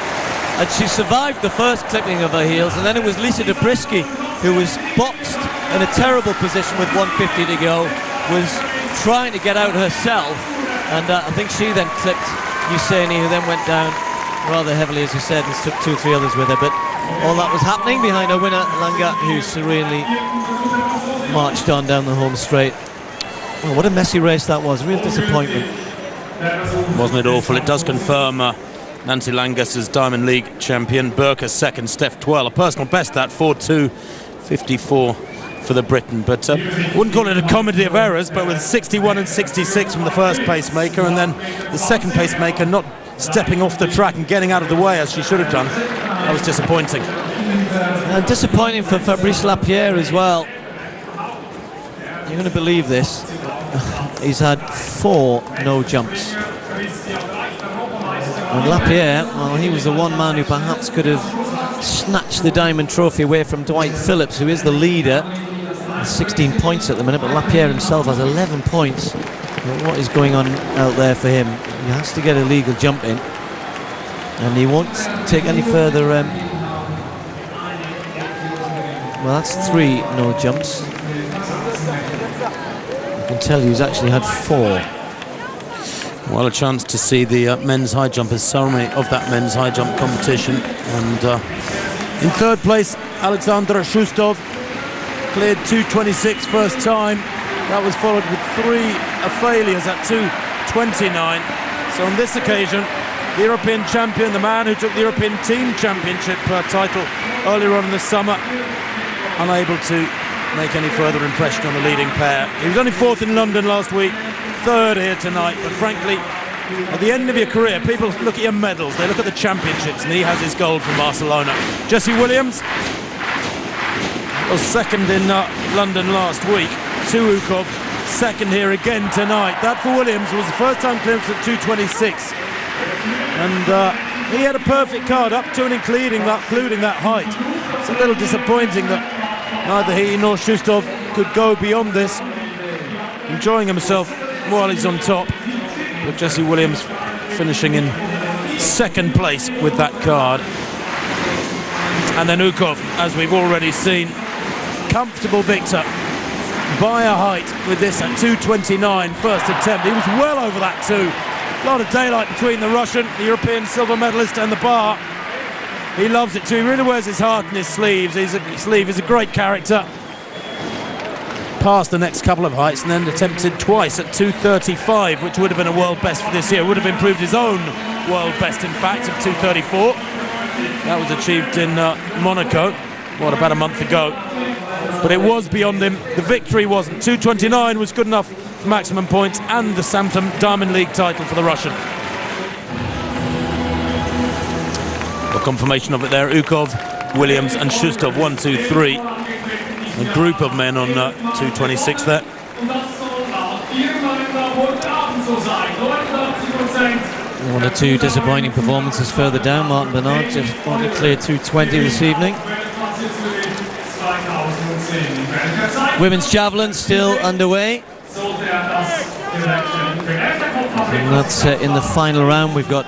and she survived the first clipping of her heels, and then it was Lisa Dobrisky who was boxed in a terrible position with 150 to go, was trying to get out herself, and I think she then clipped Husseini, who then went down rather heavily, as you said, and took 2 or 3 others with her. But all that was happening behind her winner, Langat, who serenely marched on down the home straight. Well, what a messy race that was. Real disappointment. Wasn't it awful? It does confirm Nancy Langus as Diamond League champion. Burker second, Steph Twell. A personal best, that 4.2.54 for the Briton. But wouldn't call it a comedy of errors, but with 61 and 66 from the first pacemaker, and then the second pacemaker not stepping off the track and getting out of the way as she should have done. That was disappointing. And disappointing for Fabrice Lapierre as well. You're going to believe this. He's had 4 no jumps. And Lapierre, well, he was the one man who perhaps could have snatched the Diamond Trophy away from Dwight Phillips, who is the leader. 16 points at the minute, but Lapierre himself has 11 points. What is going on out there for him? He has to get a legal jump in, and he won't take any further. Well, that's 3 no jumps. I can tell you he's actually had 4. Well, a chance to see the men's high jumpers ceremony of that men's high jump competition. And in third place, Alexander Shustov cleared 2.26 first time. That was followed with 3 failures at 2.29. So on this occasion, the European champion, the man who took the European Team Championship title earlier on in the summer, unable to make any further impression on the leading pair. He was only 4th in London last week, 3rd here tonight, but frankly, at the end of your career, people look at your medals, they look at the championships, and he has his gold from Barcelona. Jesse Williams was 2nd in London last week. Ukov, 2nd here again tonight. That for Williams was the first time clearance at 2.26. And he had a perfect card up to and including that height. It's a little disappointing that neither he nor Shustov could go beyond this, enjoying himself while he's on top. But Jesse Williams finishing in 2nd place with that card. And then Ukov, as we've already seen, comfortable victor by a height with this at 2.29 first attempt. He was well over that too. A lot of daylight between the Russian, the European silver medalist, and the bar. He loves it too. He really wears his heart in his sleeves. He's a great character. Passed the next couple of heights and then attempted twice at 2.35, which would have been a world best for this year. Would have improved his own world best, in fact, of 2.34. That was achieved in Monaco, about a month ago. But it was beyond him. The victory wasn't. 2.29 was good enough for maximum points and the Samtum Diamond League title for the Russian. A confirmation of it there. Ukov, Williams and Shustov, 1, 2, 3. A group of men on 2.26 there. One or two disappointing performances further down. Martin Bernard just only cleared 2.20 this evening. Women's javelin still underway. And that's in the final round. We've got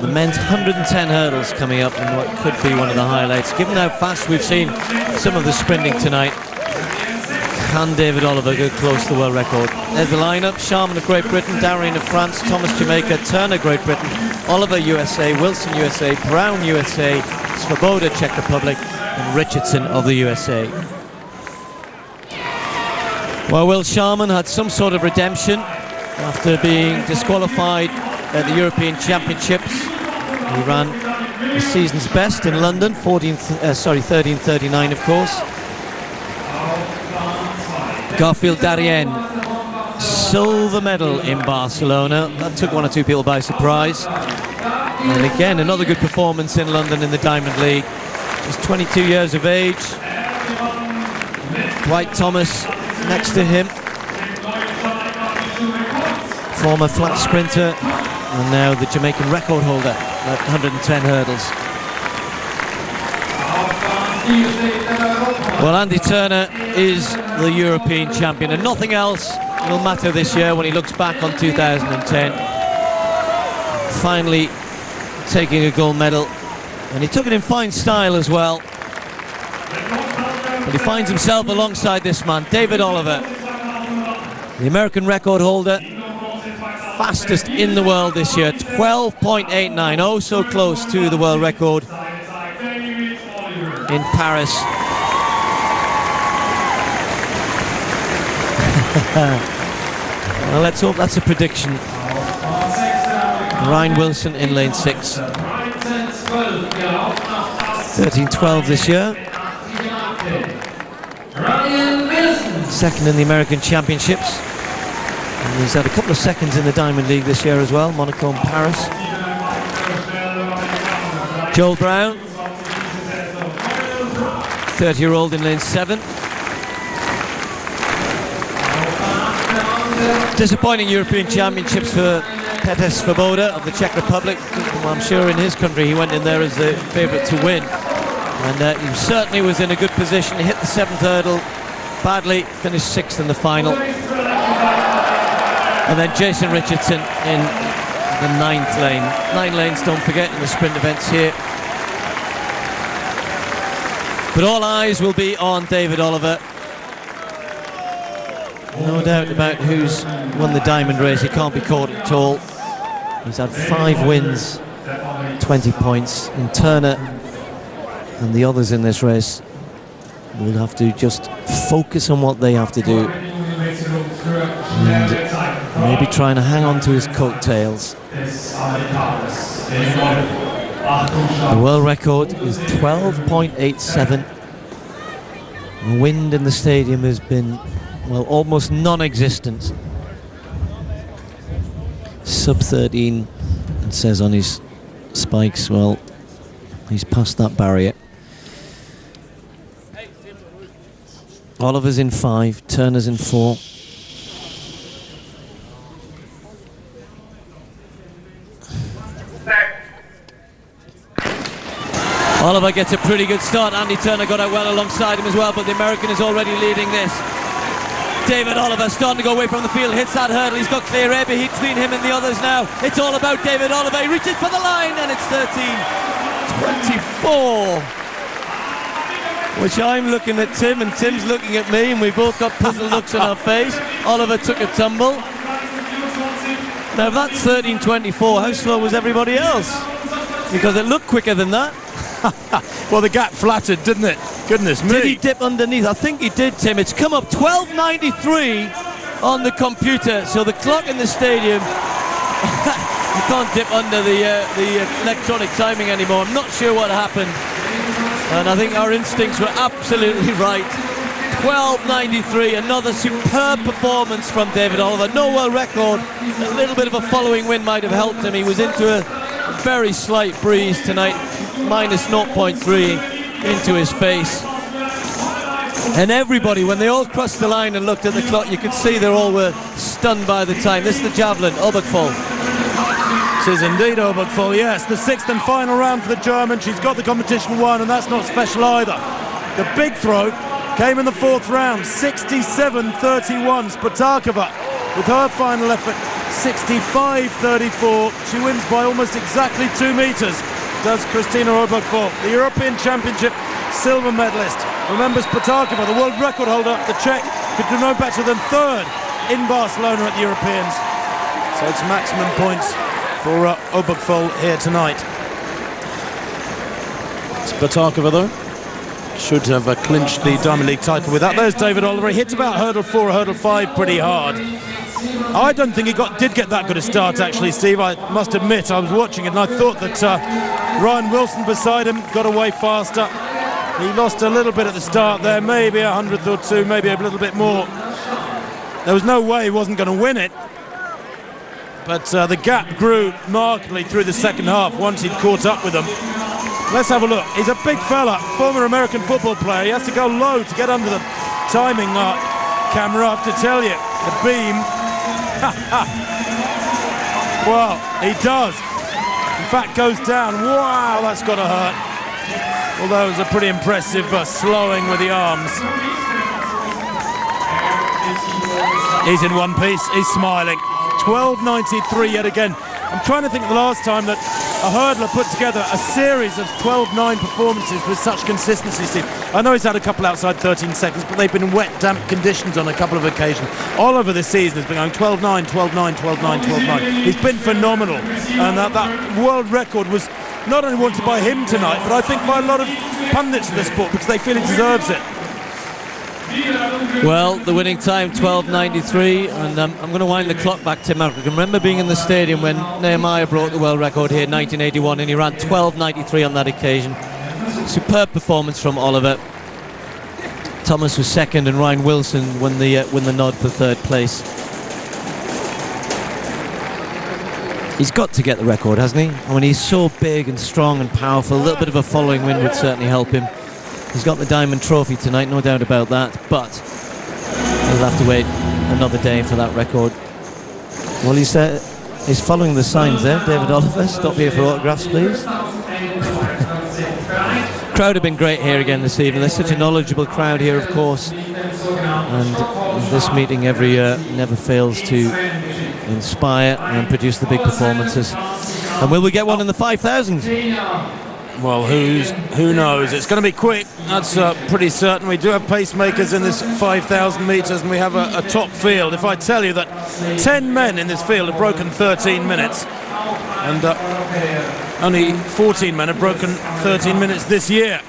the men's 110 hurdles coming up in what could be one of the highlights. Given how fast we've seen some of the sprinting tonight, can David Oliver go close to the world record? There's the lineup: Sharman of Great Britain, Darien of France, Thomas Jamaica, Turner Great Britain, Oliver USA, Wilson USA, Brown USA, Svoboda Czech Republic, and Richardson of the USA. Well, Will Sharman had some sort of redemption after being disqualified at the European Championships. He ran the season's best in London, 13.39 of course. Garfield Darien, silver medal in Barcelona. That took one or two people by surprise. And again, another good performance in London in the Diamond League. Just 22 years of age. Dwight Thomas next to him, former flat sprinter, and now the Jamaican record holder at 110 hurdles. Well, Andy Turner is the European champion, and nothing else will matter this year when he looks back on 2010. Finally taking a gold medal, and he took it in fine style as well. But he finds himself alongside this man, David Oliver, the American record holder, fastest in the world this year, 12.89, oh so close to the world record in Paris. Well, let's hope that's a prediction. Ryan Wilson in lane 6. 13-12 this year. Second in the American Championships. And he's had a couple of seconds in the Diamond League this year as well, Monaco and Paris. Joel Brown, 30-year-old in lane 7. Disappointing European Championships for Petr Svoboda of the Czech Republic. Well, I'm sure in his country he went in there as the favourite to win. And he certainly was in a good position. He hit the 7th hurdle badly, finished 6th in the final. And then Jason Richardson in the 9th lane. 9 lanes, don't forget, in the sprint events here. But all eyes will be on David Oliver. No doubt about who's won the Diamond race. He can't be caught at all. He's had 5 wins, 20 points. And Turner and the others in this race will have to just focus on what they have to do. And maybe trying to hang on to his coattails. The world record is 12.87. The wind in the stadium has been, well, almost non-existent. Sub 13, it says on his spikes. Well, he's past that barrier. Oliver's in 5, Turner's in 4. Oliver gets a pretty good start. Andy Turner got out well alongside him as well, but the American is already leading this. David Oliver starting to go away from the field, hits that hurdle. He's got clear air between him and the others now. It's all about David Oliver. He reaches for the line and it's 13:24. Which I'm looking at Tim and Tim's looking at me, and we both got puzzled looks on our face. Oliver took a tumble. Now if that's 13:24, how slow was everybody else? Because it looked quicker than that. Well, the gap flattered, didn't it? Goodness me. Did he dip underneath? I think he did, Tim. It's come up 12:93 on the computer, so the clock in the stadium, you can't dip under the electronic timing anymore. I'm not sure what happened, and I think our instincts were absolutely right. 12:93, another superb performance from David Oliver. No world record. A little bit of a following wind might have helped him. He was into a very slight breeze tonight, minus 0.3 into his face. And everybody, when they all crossed the line and looked at the clock, you could see they all were stunned by the time. This is the javelin, Obergfall. This is indeed Obergfall, yes. The 6th and final round for the German. She's got the competition won, and that's not special either. The big throw came in the 4th round, 67.31. Spotakova with her final effort, 65.34. She wins by almost exactly 2 metres, does Kristina Obergfall, the European Championship silver medalist. Remember Spotakova, the world record holder, the Czech, could do no better than 3rd in Barcelona at the Europeans. So it's maximum points for Obergfall here tonight. Spotakova, though, should have clinched the Diamond League title with that. There's David Oliver. He hits about hurdle 4 or hurdle 5 pretty hard. I don't think he did get that good a start, actually, Steve. I must admit, I was watching it and I thought that Ryan Wilson beside him got away faster. He lost a little bit at the start there, maybe a 100th or 2, maybe a little bit more. There was no way he wasn't going to win it. But the gap grew markedly through the second half once he'd caught up with them. Let's have a look. He's a big fella, former American football player. He has to go low to get under the timing camera, I have to tell you. The beam. Well, he does. In fact, goes down. Wow, that's got to hurt. Although it was a pretty impressive slowing with the arms. He's in one piece. He's smiling. 12.93 yet again. I'm trying to think of the last time that a hurdler put together a series of 12.9 performances with such consistency, Steve. I know he's had a couple outside 13 seconds, but they've been in wet, damp conditions on a couple of occasions. All over this season has been going 12.9, 12.9, 12.9, 12.9. He's been phenomenal. And that world record was not only wanted by him tonight, but I think by a lot of pundits in the sport, because they feel he deserves it. Well, the winning time 12:93, and I'm going to wind the clock back, Tim. I can remember being in the stadium when Nehemiah broke the world record here in 1981, and he ran 12:93 on that occasion. Superb performance from Oliver. Thomas was second, and Ryan Wilson won the nod for third place. He's got to get the record, hasn't he? I mean, he's so big and strong and powerful. A little bit of a following wind would certainly help him. He's got the Diamond Trophy tonight, no doubt about that, but he'll have to wait another day for that record. Well, he's following the signs there, David Oliver. Stop here for autographs, please. Crowd have been great here again this evening. There's such a knowledgeable crowd here, of course, and this meeting every year never fails to inspire and produce the big performances. And will we get one in the 5,000? Well, who knows? It's going to be quick. That's pretty certain. We do have pacemakers in this 5,000 metres, and we have a top field. If I tell you that 10 men in this field have broken 13 minutes, and only 14 men have broken 13 minutes this year.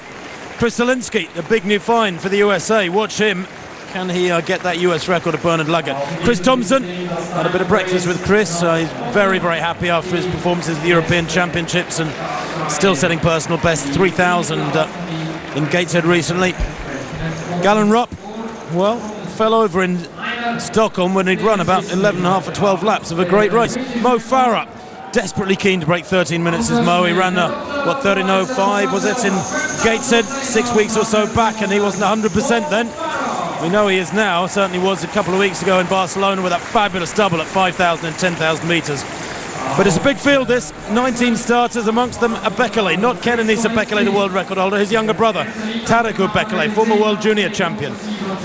Chris Zielinski, the big new find for the USA. Watch him. Can he get that US record of Bernard Lagat? Chris Thompson had a bit of breakfast with Chris. He's very, very happy after his performances at the European Championships, and still setting personal best 3,000 in Gateshead recently. Galen Rupp, well, fell over in Stockholm when he'd run about 11.5 or 12 laps of a great race. Mo Farah, desperately keen to break 13 minutes as Mo. He ran 13.05 was it in Gateshead 6 weeks or so back, and he wasn't 100% then. We know he is now, certainly was a couple of weeks ago in Barcelona with that fabulous double at 5,000 and 10,000 metres. But it's a big field, this. 19 starters, amongst them a Bekele, not Kenenisa Bekele, the world record holder, his younger brother, Tariku Bekele, former world junior champion.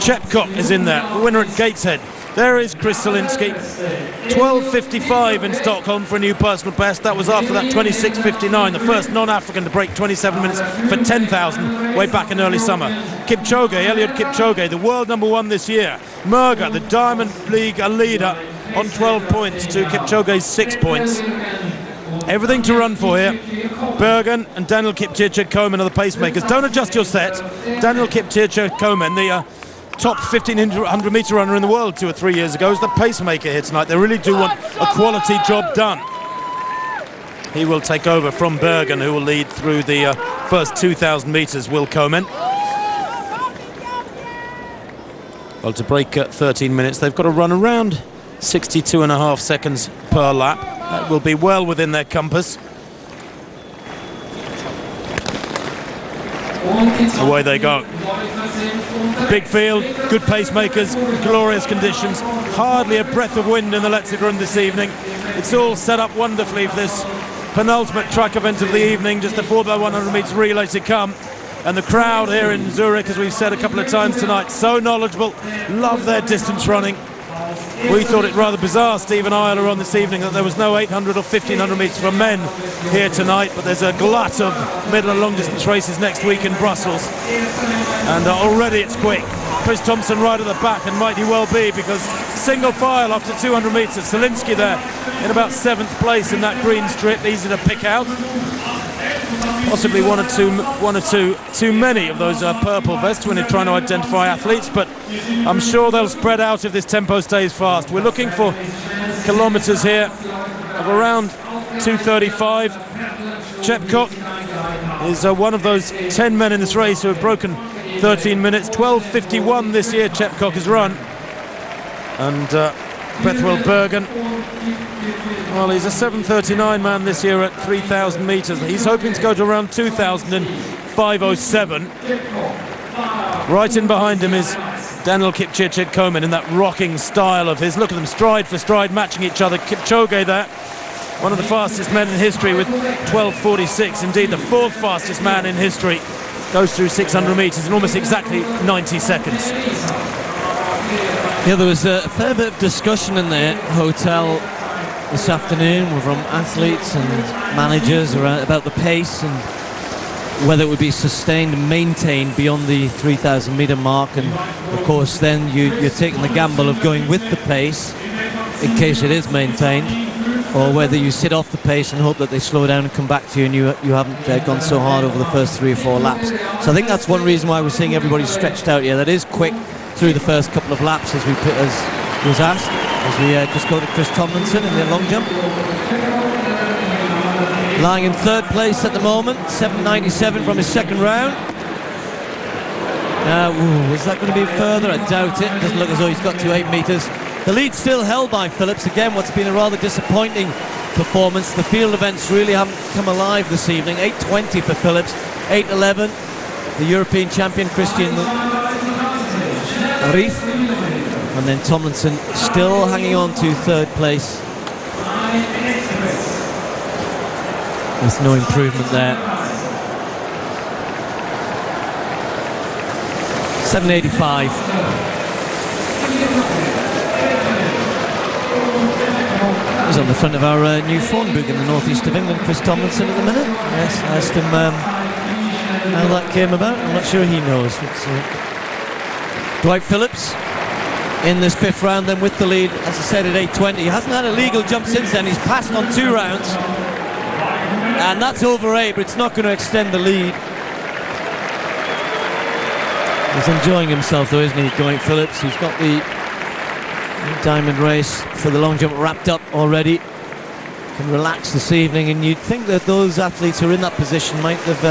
Chepkok is in there, winner at Gateshead. There is Chris Zielinski, 12.55 in Stockholm for a new personal best. That was after that 26.59, the first non-African to break 27 minutes for 10,000 way back in early summer. Kipchoge, Eliud Kipchoge, the world number one this year. Murga, the Diamond League leader, on 12 points to Kipchoge's 6 points. Everything to run for here. Bergen and Daniel Kipchirchir-Komen are the pacemakers. Don't adjust your set. Daniel Kipchirchir-Komen, the top 1,500 metre runner in the world 2 or 3 years ago, is the pacemaker here tonight. They really do want a quality job done. He will take over from Bergen, who will lead through the first 2,000 metres, Will Komen. Well, to break 13 minutes, they've got to run around 62.5 seconds per lap. That will be well within their compass. Away they go. Big field, good pacemakers, glorious conditions. Hardly a breath of wind in the Letzigrund this evening. It's all set up wonderfully for this penultimate track event of the evening, just a 4x100 metres relay to come. And the crowd here in Zurich, as we've said a couple of times tonight, so knowledgeable, love their distance running. We thought it rather bizarre, Steve and I, earlier on this evening, that there was no 800 or 1,500 metres for men here tonight, but there's a glut of middle and long distance races next week in Brussels, and already it's quick. Chris Thompson right at the back, and might he well be, because single file after 200 metres. Zielinski there in about 7th place in that green strip, easy to pick out. Possibly one or two too many of those purple vests when you're trying to identify athletes, but I'm sure they'll spread out if this tempo stays fast. We're looking for kilometres here of around 2:35. Chepkok is one of those 10 men in this race who have broken 13 minutes. 12.51 this year Chepkok has run. And Bethwell Bergen, well, he's a 7.39 man this year at 3,000 metres. He's hoping to go to around 2,000 in 5.07. Right in behind him is Daniel Kipchirchir-Komen in that rocking style of his. Look at them, stride for stride, matching each other. Kipchoge there, one of the fastest men in history with 12.46. Indeed, the 4th fastest man in history. Goes through 600 metres in almost exactly 90 seconds. Yeah, there was a fair bit of discussion in the hotel this afternoon from athletes and managers about the pace and whether it would be sustained and maintained beyond the 3,000 metre mark, and of course then you're taking the gamble of going with the pace in case it is maintained, or whether you sit off the pace and hope that they slow down and come back to you and you haven't gone so hard over the first 3 or 4 laps. So I think that's one reason why we're seeing everybody stretched out here. That is quick, through the first couple of laps as was asked, as we just go to Chris Tomlinson in the long jump. Lying in third place at the moment, 7.97 from his second round. Is that going to be further? I doubt it. Doesn't look as though he's got to 8 metres. The lead still held by Phillips. Again, what's been a rather disappointing performance. The field events really haven't come alive this evening. 8.20 for Phillips, 8.11 the European champion Christian Reith, and then Tomlinson still hanging on to third place with no improvement there. 7.85. He's on the front of our new phone book in the northeast of England, Chris Tomlinson, at the minute. Yes, I asked him how that came about. I'm not sure he knows. Dwight Phillips in this fifth round then with the lead, as I said, at 8.20. He hasn't had a legal jump since then. He's passed on 2 rounds, and that's over 8, but it's not going to extend the lead. He's enjoying himself though, isn't he, Dwight Phillips? He's got the diamond race for the long jump wrapped up already. Can relax this evening, and you'd think that those athletes who are in that position might have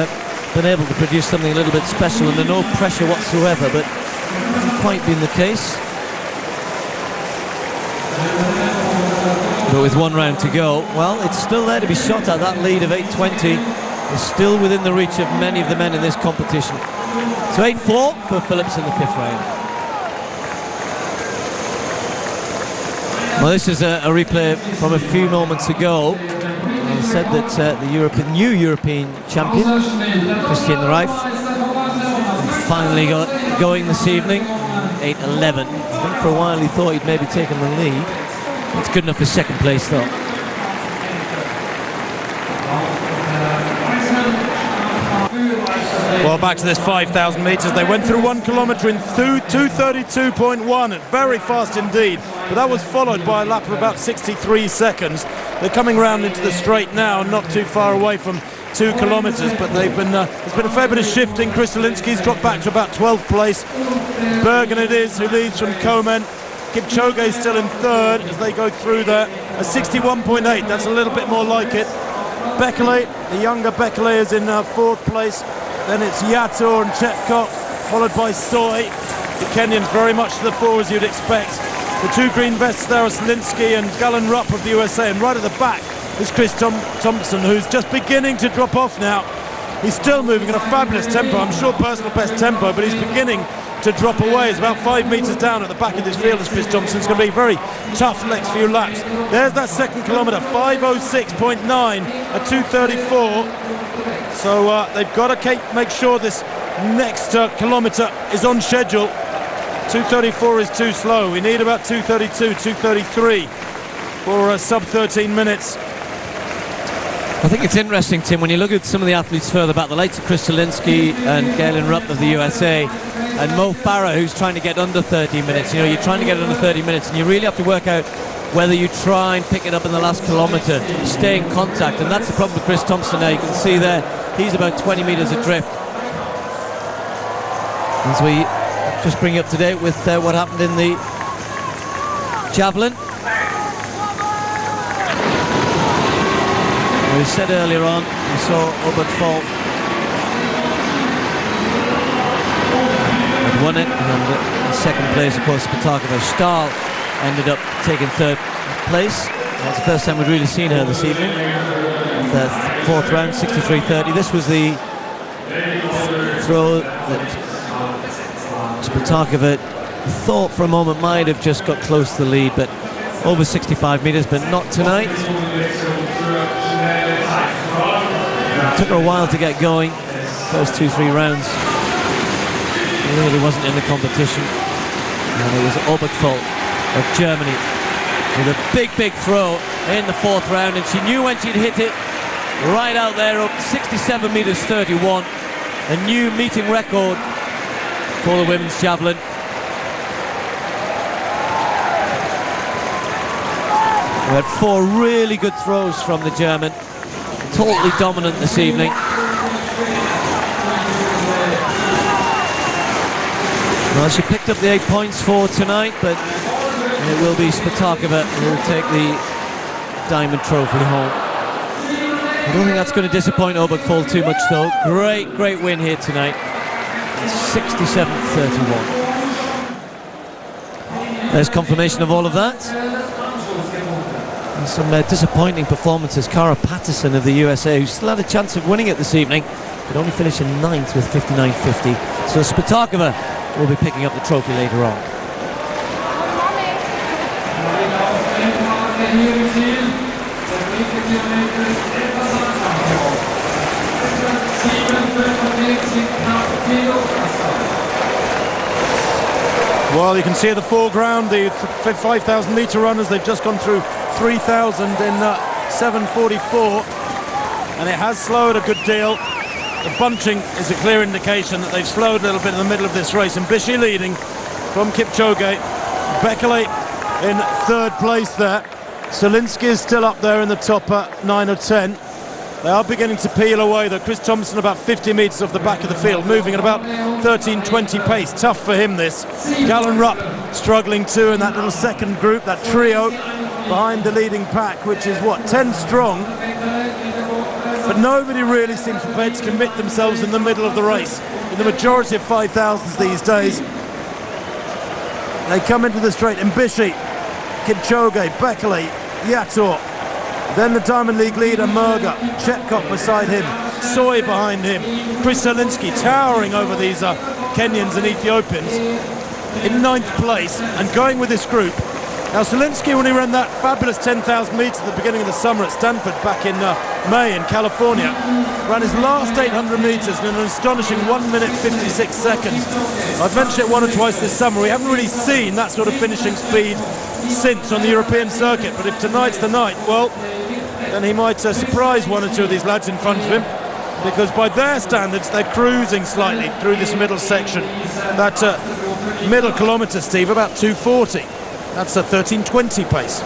been able to produce something a little bit special under no pressure whatsoever, but hasn't quite been the case. But with 1 round to go, well, it's still there to be shot at. That lead of 8.20 is still within the reach of many of the men in this competition. So 8.4 for Phillips in the fifth round. Well, this is a replay from a few moments ago. I said that the new European champion, Christian Reif, finally got going this evening. 8.11. I think for a while he thought he'd maybe taken the lead. It's good enough for second place though. Well, back to this 5,000 metres. They went through 1 kilometre in 2:32.1. Very fast indeed. But that was followed by a lap of about 63 seconds. They're coming round into the straight now, not too far away from 2 kilometres. But they've been there's been a fair bit of shifting. Kristalinski's dropped back to about 12th place. Bergen it is who leads from Komen. Kipchoge still in third as they go through there. A 61.8. That's a little bit more like it. Bekele, the younger Bekele, is in fourth place. Then it's Yato and Chetkok, followed by Soy. The Kenyans very much to the fore, as you'd expect. The 2 green vests there are Slinsky and Galen Rupp of the USA, and right at the back is Chris Thompson, who's just beginning to drop off now. He's still moving at a fabulous tempo, I'm sure personal best tempo, but he's beginning to drop away. It's about 5 metres down at the back of this field as Chris Thompson. It's going to be very tough next few laps. There's that second kilometre, 5:06.9 at 2:34. So they've got to make sure this next kilometre is on schedule. 2:34 is too slow. We need about 2:32, 2:33 for sub 13 minutes. I think it's interesting, Tim, when you look at some of the athletes further back, the likes of Chris Selinsky and Galen Rupp of the USA, and Mo Farah, who's trying to get under 30 minutes. You know, you're trying to get under 30 minutes, and you really have to work out whether you try and pick it up in the last kilometre, stay in contact, and that's the problem with Chris Thompson now. You can see there, he's about 20 metres adrift. As we just bring you up to date with what happened in the javelin. We said earlier on, we saw Obert Fall had won it, and in second place, of course, Spatakova Stahl ended up taking third place. That's the first time we've really seen her this evening. The fourth round, 63.30. This was the throw that Spatakova thought for a moment might have just got close to the lead, but over 65 metres, but not tonight. It took her a while to get going. First 2-3 rounds really wasn't in the competition. And it was Obertfall of Germany with a big throw in the fourth round, and she knew when she'd hit it right out there, up 67 metres 31, a new meeting record for the women's javelin. We had 4 really good throws from the German, totally dominant this evening. Well, she picked up the 8 points for tonight, but it will be Spatakova who will take the Diamond Trophy home. I don't think that's going to disappoint Obergfall too much, though. Great win here tonight. 67-31. There's confirmation of all of that. And some disappointing performances. Cara Patterson of the USA, who still had a chance of winning it this evening, but only finishing 9th with 59.50. So Spatakova will be picking up the trophy later on. Well, you can see in the foreground the 5,000 metre runners. They've just gone through 3,000 in 7:44, and it has slowed a good deal. The bunching is a clear indication that they've slowed a little bit in the middle of this race. And Bishi leading from Kipchoge. Bekele in third place there. Zielinski is still up there in the top 9 or 10. They are beginning to peel away, though. Chris Thompson about 50 metres off the back of the field, moving at about 13:20 pace. Tough for him, this. Galen Rupp struggling too in that little second group, that trio behind the leading pack, which is, 10 strong. But nobody really seems prepared to commit themselves in the middle of the race. In the majority of 5,000s these days, they come into the straight. Mbishi, Kipchoge, Bekele, Yator. Then the Diamond League leader, Merga, Chepkok beside him, Soy behind him, Chris Zielinski towering over these Kenyans and Ethiopians in 9th place and going with this group. Now Zielinski, when he ran that fabulous 10,000 metres at the beginning of the summer at Stanford back in May in California, ran his last 800 metres in an astonishing 1 minute 56 seconds. I've mentioned it one or twice this summer. We haven't really seen that sort of finishing speed since on the European circuit, but if tonight's the night, well, then he might surprise one or two of these lads in front of him, because by their standards they're cruising slightly through this middle section. That middle kilometre, Steve, about 2:40. That's a 13:20 pace.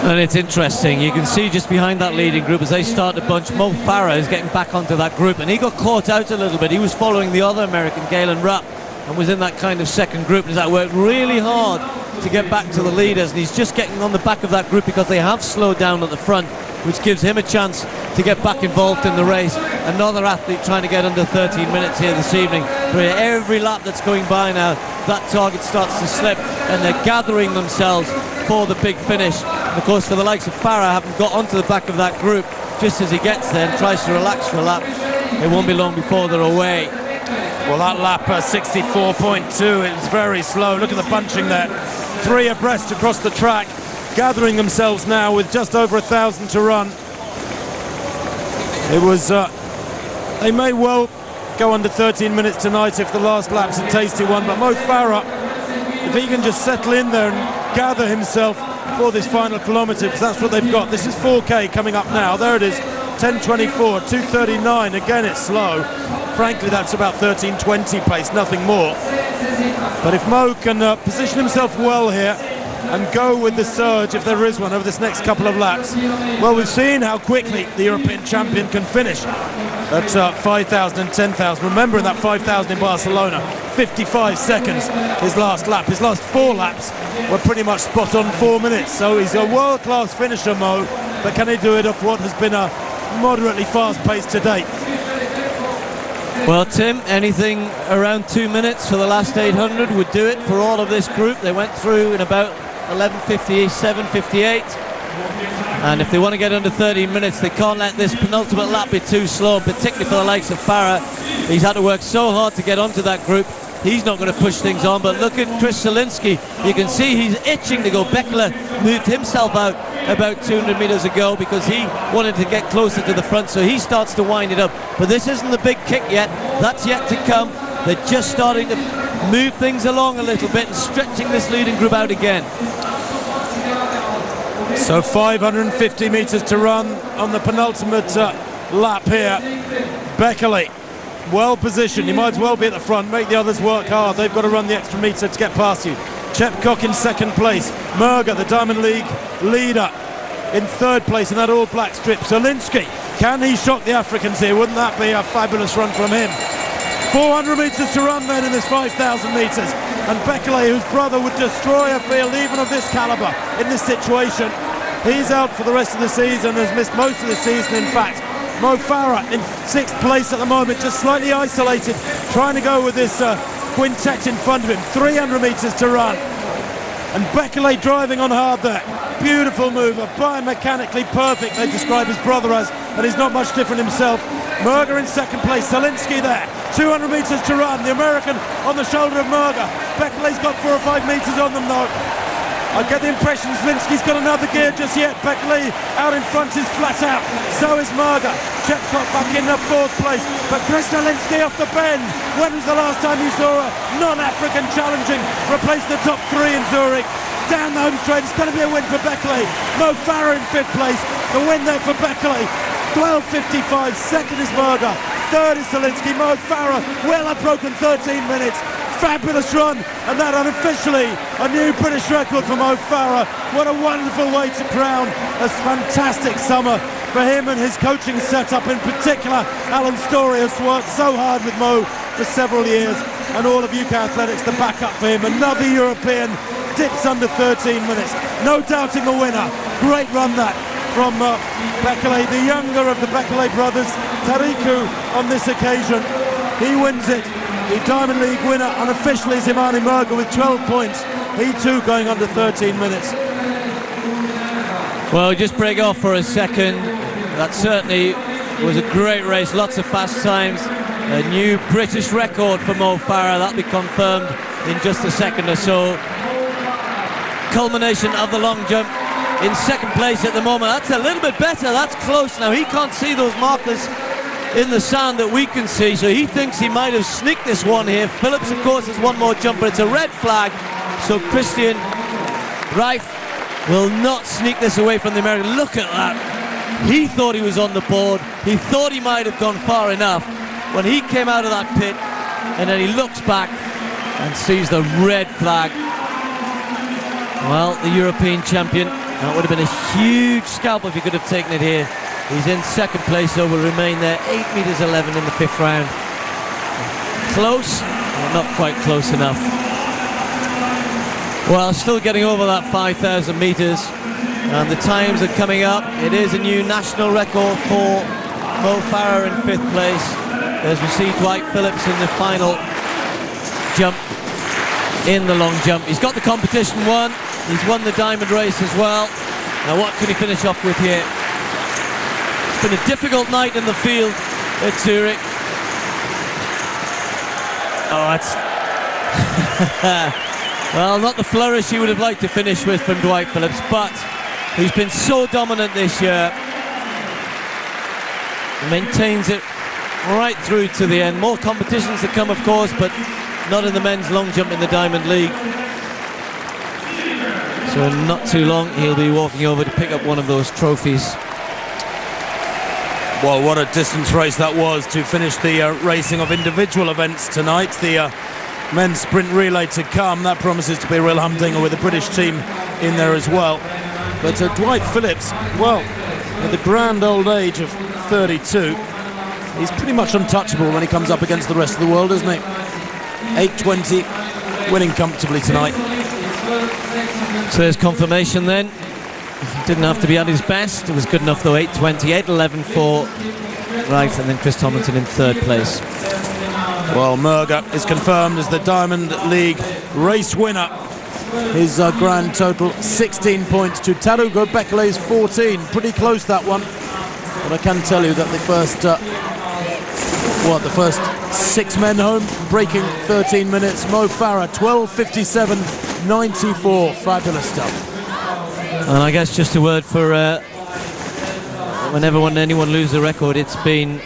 And it's interesting, you can see just behind that leading group as they start to bunch, Mo Farah is getting back onto that group, and he got caught out a little bit. He was following the other American, Galen Rupp, and was in that kind of second group, and that worked really hard to get back to the leaders, and he's just getting on the back of that group because they have slowed down at the front, which gives him a chance to get back involved in the race. Another athlete trying to get under 13 minutes here this evening. But every lap that's going by now, that target starts to slip, and they're gathering themselves for the big finish. And of course, for the likes of Farah, haven't got onto the back of that group just as he gets there and tries to relax for a lap. It won't be long before they're away. Well, that lap 64.2, it was very slow. Look at the bunching there. 3 abreast across the track, gathering themselves now with just over 1,000 to run. It was, they may well go under 13 minutes tonight if the last lap's a tasty one, but Mo Farah, if he can just settle in there and gather himself for this final kilometre, because that's what they've got. This is 4K coming up now. There it is, 10:24, 2:39. Again, it's slow. Frankly, that's about 13:20 pace, nothing more. But if Mo can position himself well here and go with the surge, if there is one, over this next couple of laps, well, we've seen how quickly the European champion can finish at 5,000 and 10,000. Remember, in that 5,000 in Barcelona, 55 seconds his last lap. His last 4 laps were pretty much spot on 4 minutes. So he's a world-class finisher, Mo, but can he do it off what has been a moderately fast pace to date? Well, Tim, anything around 2 minutes for the last 800 would do it for all of this group. They went through in about 11:57, 58. And if they want to get under 13 minutes, they can't let this penultimate lap be too slow, particularly for the likes of Farah. He's had to work so hard to get onto that group. He's not going to push things on, but look at Chris Zielinski. You can see he's itching to go. Bekele moved himself out about 200 metres ago because he wanted to get closer to the front, so he starts to wind it up. But this isn't the big kick yet. That's yet to come. They're just starting to move things along a little bit and stretching this leading group out again. So 550 metres to run on the penultimate lap here. Bekele, well positioned. You might as well be at the front. Make the others work hard. They've got to run the extra metre to get past you. Chepkok in second place. Merga, the Diamond League leader, in third place in that all-black strip. Zielinski, can he shock the Africans here? Wouldn't that be a fabulous run from him? 400 metres to run then in this 5,000 metres. And Bekele, whose brother would destroy a field even of this calibre in this situation, he's out for the rest of the season, has missed most of the season in fact. Mo Farah in 6th place at the moment, just slightly isolated, trying to go with this quintet in front of him. 300 metres to run. And Bekele driving on hard there. Beautiful mover, biomechanically perfect, they describe his brother as, and he's not much different himself. Merger in 2nd place, Zielinski there. 200 metres to run, the American on the shoulder of Merger. Bekele's got 4 or 5 metres on them though. I get the impression Zielinski's got another gear just yet. Bekele out in front is flat out. So is Merger. Chepkot back in the 4th place. But Chris Zielinski off the bend. When was the last time you saw a non-African challenging replace the top 3 in Zurich? Down the home straight, it's going to be a win for Bekele. Mo Farah in 5th place. The win there for Bekele. 12.55. 2nd is Merger. 3rd is Zielinski. Mo Farah well have broken 13 minutes. Fabulous run, and that unofficially a new British record for Mo Farah. What a wonderful way to crown a fantastic summer for him and his coaching setup. In particular, Alan Story has worked so hard with Mo for several years, and all of UK Athletics to back up for him. Another European, dips under 13 minutes. No doubting the winner. Great run that from Bekele, the younger of the Bekele brothers, Tariku on this occasion. He wins it. The Diamond League winner unofficially is Imani Merger with 12 points. He too going under 13 minutes. Well, just break off for a second. That certainly was a great race, lots of fast times. A new British record for Mo Farah. That'll be confirmed in just a second or so. Culmination of the long jump in 2nd place at the moment. That's a little bit better, that's close now. He can't see those markers in the sand that we can see, so he thinks he might have sneaked this one here. Phillips, of course, has one more jump, but it's a red flag, so Christian Reif will not sneak this away from the American. Look at that. He thought he was on the board. He thought he might have gone far enough when he came out of that pit, and then he looks back and sees the red flag. Well, the European champion, that would have been a huge scalp if he could have taken it here. He's in 2nd place, so will remain there. 8 metres 11 in the 5th round. Close, but not quite close enough. Well, still getting over that 5,000 metres, and the times are coming up. It is a new national record for Mo Farah in 5th place. As we see Dwight Phillips in the final jump in the long jump. He's got the competition won. He's won the diamond race as well. Now what can he finish off with here? It's been a difficult night in the field at Zurich. Oh, that's... well, not the flourish he would have liked to finish with from Dwight Phillips, but he's been so dominant this year. He maintains it right through to the end. More competitions to come, of course, but not in the men's long jump in the Diamond League. So in not too long, he'll be walking over to pick up one of those trophies. Well, what a distance race that was to finish the racing of individual events tonight. The men's sprint relay to come. That promises to be a real humdinger with the British team in there as well. But Dwight Phillips, well, at the grand old age of 32, he's pretty much untouchable when he comes up against the rest of the world, isn't he? 8.20, winning comfortably tonight. So there's confirmation then. Didn't have to be at his best. It was good enough though. 8.20, 8.11 for Reif, and then Chris Tomlinson in 3rd place. Well, Merger is confirmed as the Diamond League race winner. His grand total 16 points to Tarugo Bekele's 14. Pretty close, that one. But I can tell you that the first 6 men home, breaking 13 minutes. Mo Farah 12.57, 94. Fabulous stuff. And I guess just a word for whenever anyone loses a record, it's been,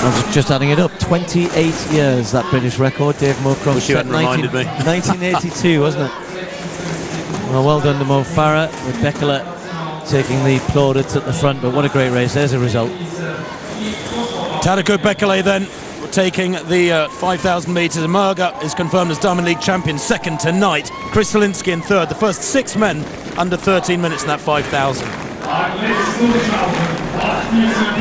I was just adding it up, 28 years, that British record. Dave Mocroft set 1982, wasn't it? Well done to Mo Farah, with Bekele taking the plaudits at the front, but what a great race. There's a result. Tarugo Bekele then taking the 5,000 metres. Merger is confirmed as Diamond League champion, 2nd tonight. Chris Zielinski in 3rd. The first 6 men under 13 minutes in that 5,000.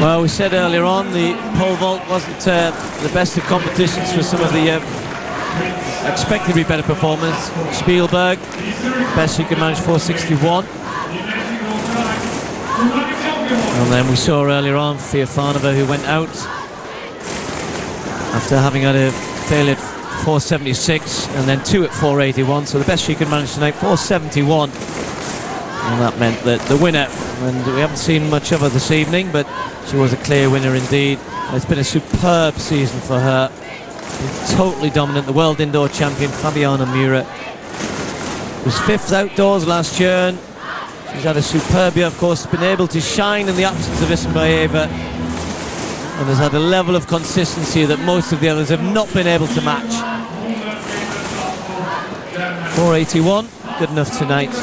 Well, we said earlier on the pole vault wasn't the best of competitions for some of the expected to be better performance. Spielberg, best she could manage, 4:61. And then we saw earlier on Fiafanova, who went out after having had a failure at 4:76 and then 2 at 4:81. So the best she could manage tonight, 4:71. And that meant that the winner, and we haven't seen much of her this evening, but she was a clear winner indeed. It's been a superb season for her. Been totally dominant. The world indoor champion, Fabiana Mura, was 5th outdoors last year. And she's had a superb year, of course, been able to shine in the absence of Isinbayeva, and has had a level of consistency that most of the others have not been able to match. 4:81, good enough tonight.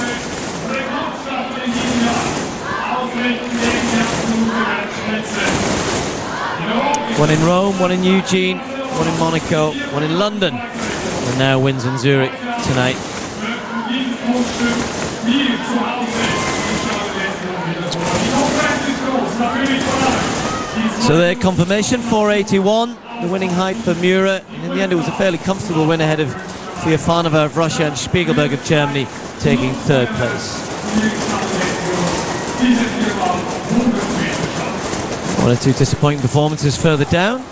One in Rome, one in Eugene, one in Monaco, one in London, and now wins in Zurich tonight. So their confirmation, 4:81, the winning height for Mura. And in the end, it was a fairly comfortable win ahead of Fiafanova of Russia and Spielberg of Germany taking 3rd place. One or two disappointing performances further down.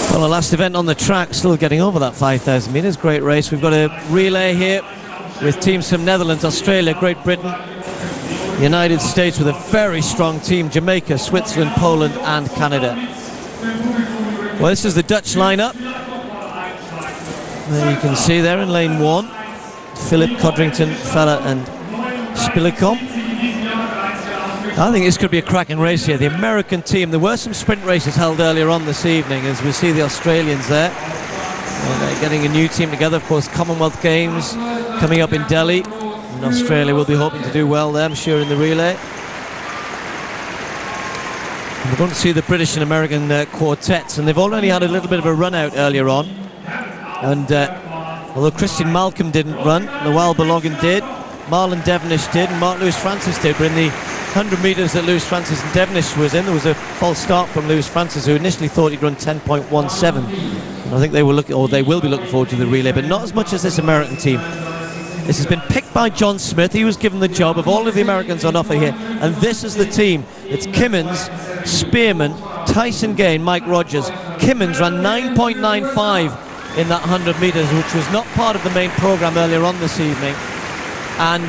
Well, the last event on the track, still getting over that 5,000 metres. Great race. We've got a relay here with teams from Netherlands, Australia, Great Britain, United States, with a very strong team, Jamaica, Switzerland, Poland and Canada. Well, this is the Dutch lineup. There you can see there in lane 1, Philip, Codrington, Fella and Spillicom. I think this could be a cracking race here. The American team, there were some sprint races held earlier on this evening, as we see the Australians there. And they're getting a new team together. Of course, Commonwealth Games coming up in Delhi. And Australia will be hoping to do well there, I'm sure, in the relay. And we're going to see the British and American quartets, and they've already had a little bit of a run out earlier on. And although Christian Malcolm didn't run, Noel Balogun did, Marlon Devenish did, and Mark Lewis Francis did, but in the 100 metres that Lewis Francis and Devenish was in, there was a false start from Lewis Francis, who initially thought he'd run 10.17. And I think they were looking, or they will be looking forward to the relay, but not as much as this American team. This has been picked by John Smith. He was given the job of all of the Americans on offer here, and this is the team. It's Kimmins, Spearman, Tyson Gay, Mike Rogers. Kimmins ran 9.95 in that 100 metres, which was not part of the main programme earlier on this evening. And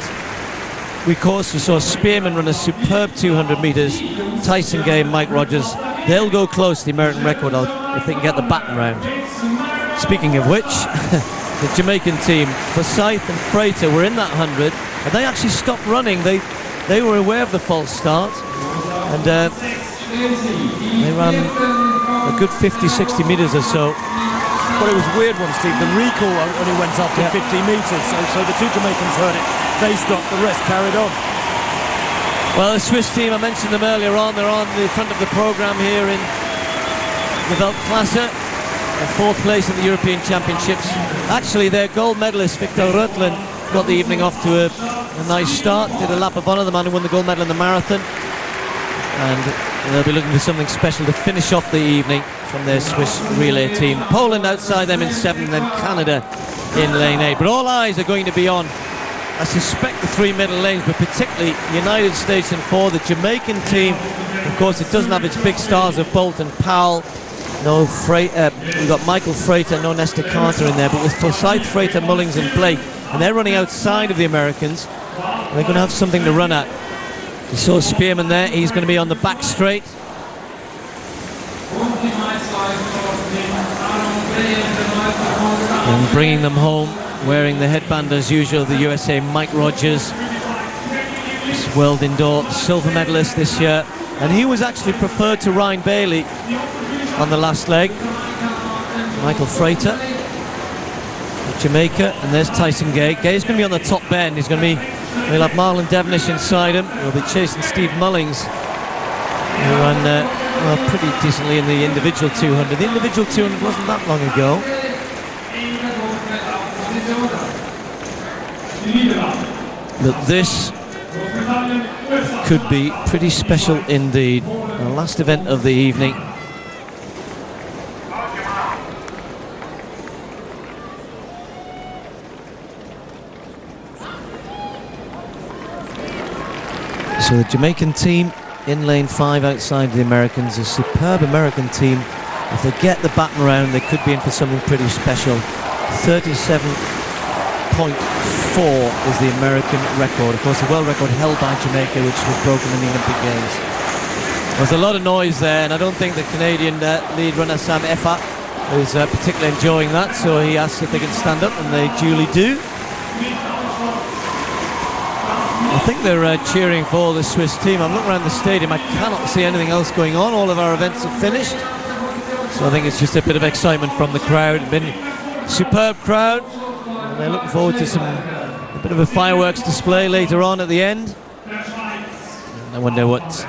we saw Spearman run a superb 200 metres. Tyson Gay and Mike Rogers, they'll go close to the American record if they can get the baton round. Speaking of which, the Jamaican team, Forsyth and Freighter, were in that 100, and they actually stopped running. They were aware of the false start, and they ran a good 50-60 metres or so. Well, it was a weird one, Steve. The recall only went up to 50 metres, so the two Jamaicans heard it. They stopped, the rest carried on. Well, the Swiss team, I mentioned them earlier on, they're on the front of the programme here in the Weltklasse. 4th place in the European Championships. Actually, their gold medalist, Victor Rötlen, got the evening off to a nice start. Did a lap of honour, the man who won the gold medal in the marathon. And they'll be looking for something special to finish off the evening from their Swiss relay team. Poland outside them in 7th, and then Canada in lane 8. But all eyes are going to be on, I suspect, the 3 middle lanes, but particularly United States in 4. The Jamaican team, of course, it doesn't have its big stars of Bolt and Powell. No we've got Michael Freighter, no Nestor Carter in there, but with Forsyth, Freighter, Mullings and Blake, and they're running outside of the Americans, they're going to have something to run at. You saw Spearman there, he's going to be on the back straight. And bringing them home, wearing the headband as usual, the USA Mike Rogers, this World Indoor silver medalist this year, and he was actually preferred to Ryan Bailey on the last leg. Michael Freighter, Jamaica, and there's Tyson Gay. Gay's going to be on the top bend. He'll have Marlon Devenish inside him. He'll be chasing Steve Mullings, who ran pretty decently in the individual 200. The individual 200 wasn't that long ago. But this could be pretty special indeed. The last event of the evening. So the Jamaican team in lane 5 outside the Americans, a superb American team. If they get the baton around, they could be in for something pretty special. 37.4 is the American record. Of course, the world record held by Jamaica, which was broken in the Olympic Games. There's a lot of noise there, and I don't think the Canadian lead runner Sam Effa is particularly enjoying that, so he asks if they can stand up, and they duly do. I think they're cheering for the Swiss team. I'm looking around the stadium, I cannot see anything else going on. All of our events have finished, so I think it's just a bit of excitement from the crowd. It's been a superb crowd, and they're looking forward to a bit of a fireworks display later on at the end. I wonder what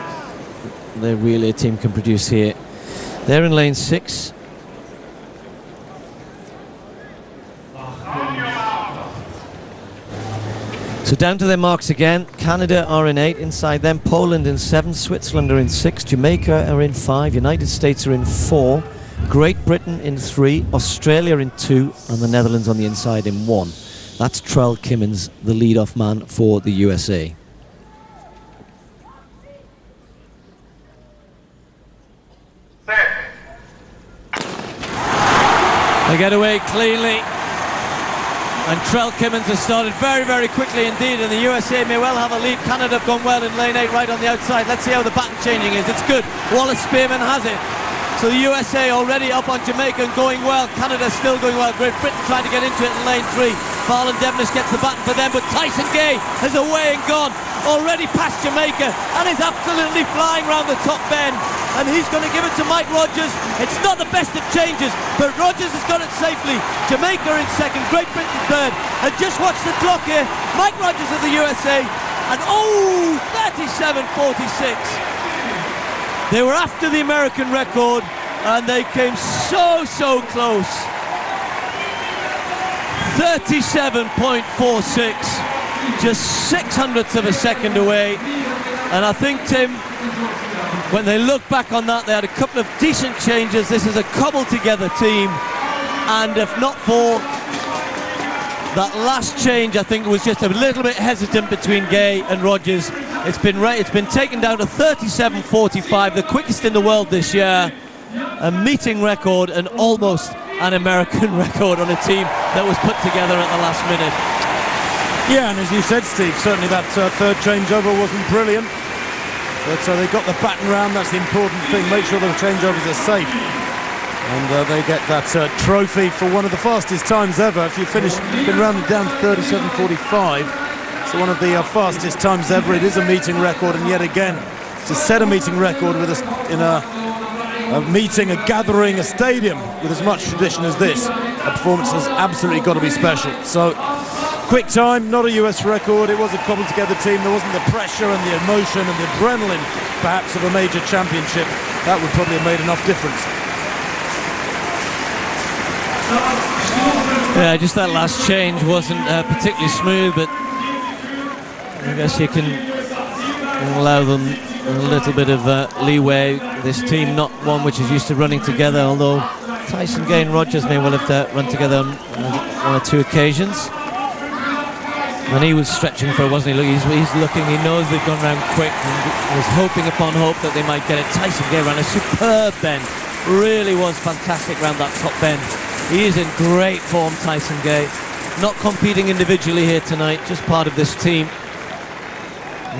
the relay team can produce here. They're in lane 6. So down to their marks again. Canada are in 8, inside them Poland in 7, Switzerland are in 6, Jamaica are in 5, United States are in 4, Great Britain in 3, Australia in 2, and the Netherlands on the inside in 1. That's Trell Kimmins, the lead-off man for the USA. They get away cleanly, and Trell Kimmins has started very, very quickly indeed, and the USA may well have a lead. Canada have gone well in lane 8 right on the outside. Let's see how the baton changing is. It's good. Wallace Spearman has it. So the USA already up on Jamaica and going well. Canada still going well. Great Britain trying to get into it in lane 3. Farland Devenish gets the baton for them, but Tyson Gay is away and gone. Already past Jamaica and is absolutely flying round the top bend. And he's going to give it to Mike Rogers. It's not the best of changes, but Rogers has got it safely. Jamaica in 2nd, Great Britain 3rd. And just watch the clock here. Mike Rogers of the USA. And 37.46. They were after the American record, and they came so close. 37.46, just 600ths of a second away. And I think, Tim, when they look back on that, they had a couple of decent changes. This is a cobbled together team, and if not for that last change, I think it was just a little bit hesitant between Gay and Rogers. It's been taken down to 37.45, the quickest in the world this year, a meeting record and almost an American record on a team that was put together at the last minute. Yeah, and as you said, Steve, certainly that third changeover wasn't brilliant, but they got the baton round. That's the important thing. Make sure the changeovers are safe, and they get that trophy for one of the fastest times ever. If you been rounded down to 37.45. So one of the fastest times ever. It is a meeting record, and yet again, to set a meeting record with in a meeting, a gathering, a stadium with as much tradition as this, a performance has absolutely got to be special. So quick time, not a US record. It was a cobbled together team. There wasn't the pressure and the emotion and the adrenaline perhaps of a major championship. That would probably have made enough difference. Yeah, just that last change wasn't particularly smooth, but I guess you can allow them a little bit of leeway. This team, not one which is used to running together, although Tyson Gay and Rogers may well have run together on one or two occasions. And he was stretching for it, wasn't he? He's looking, he knows they've gone round quick, and was hoping upon hope that they might get it. Tyson Gay ran a superb bend, really was fantastic round that top bend. He is in great form, Tyson Gay. Not competing individually here tonight, just part of this team.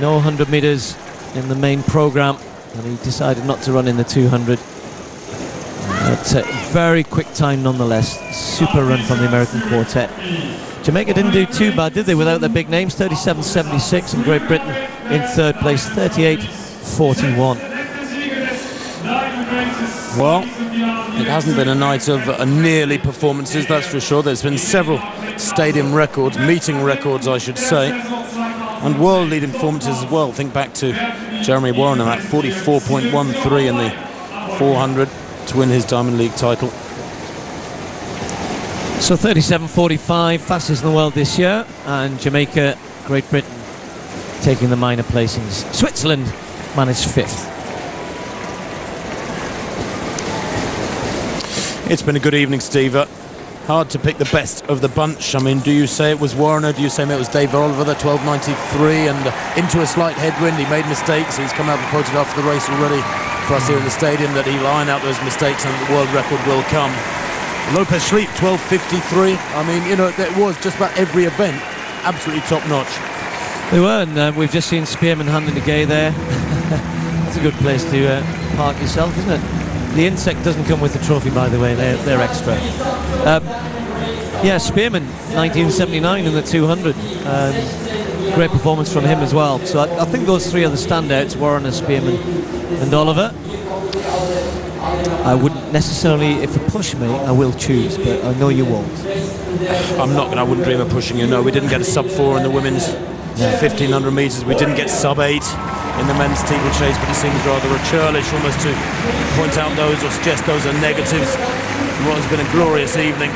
No 100 metres in the main programme, and he decided not to run in the 200. That's a very quick time nonetheless. Super run from the American quartet. Jamaica didn't do too bad, did they, without their big names? 37.76, and Great Britain in 3rd place, 38.41. Well, it hasn't been a night of nearly performances, that's for sure. There's been several stadium records, meeting records I should say, and world leading performances as well. Think back to Jeremy Warren at 44.13 in the 400 to win his Diamond League title. So 37.45, fastest in the world this year, and Jamaica, Great Britain taking the minor placings. Switzerland managed 5th. It's been a good evening, Steve. hard to pick the best of the bunch. I mean, do you say it was Warner? Do you say it was Dave Oliver, the 12.93, and into a slight headwind? He made mistakes. He's come out and pointed after the race already for us here in the stadium that he'll iron out those mistakes and the world record will come. Lopez Schleep, 12.53. I mean, you know, it was just about every event absolutely top notch. They were, and we've just seen Spearman handing the gay there. It's a good place to park yourself, isn't it? The insect doesn't come with the trophy, by the way. They're extra. Yeah, Spearman, 1979 in the 200. Great performance from him as well. So I think those three are the standouts: Warner, Spearman, and Oliver. I wouldn't necessarily, if you push me, I will choose, but I know you won't. I'm not going to. I wouldn't dream of pushing you. No, we didn't get a sub-4 in the women's 1,500 metres. We didn't get sub-8 in the men's steeplechase, but it seems rather churlish almost to point out those or suggest those are negatives. What has been a glorious evening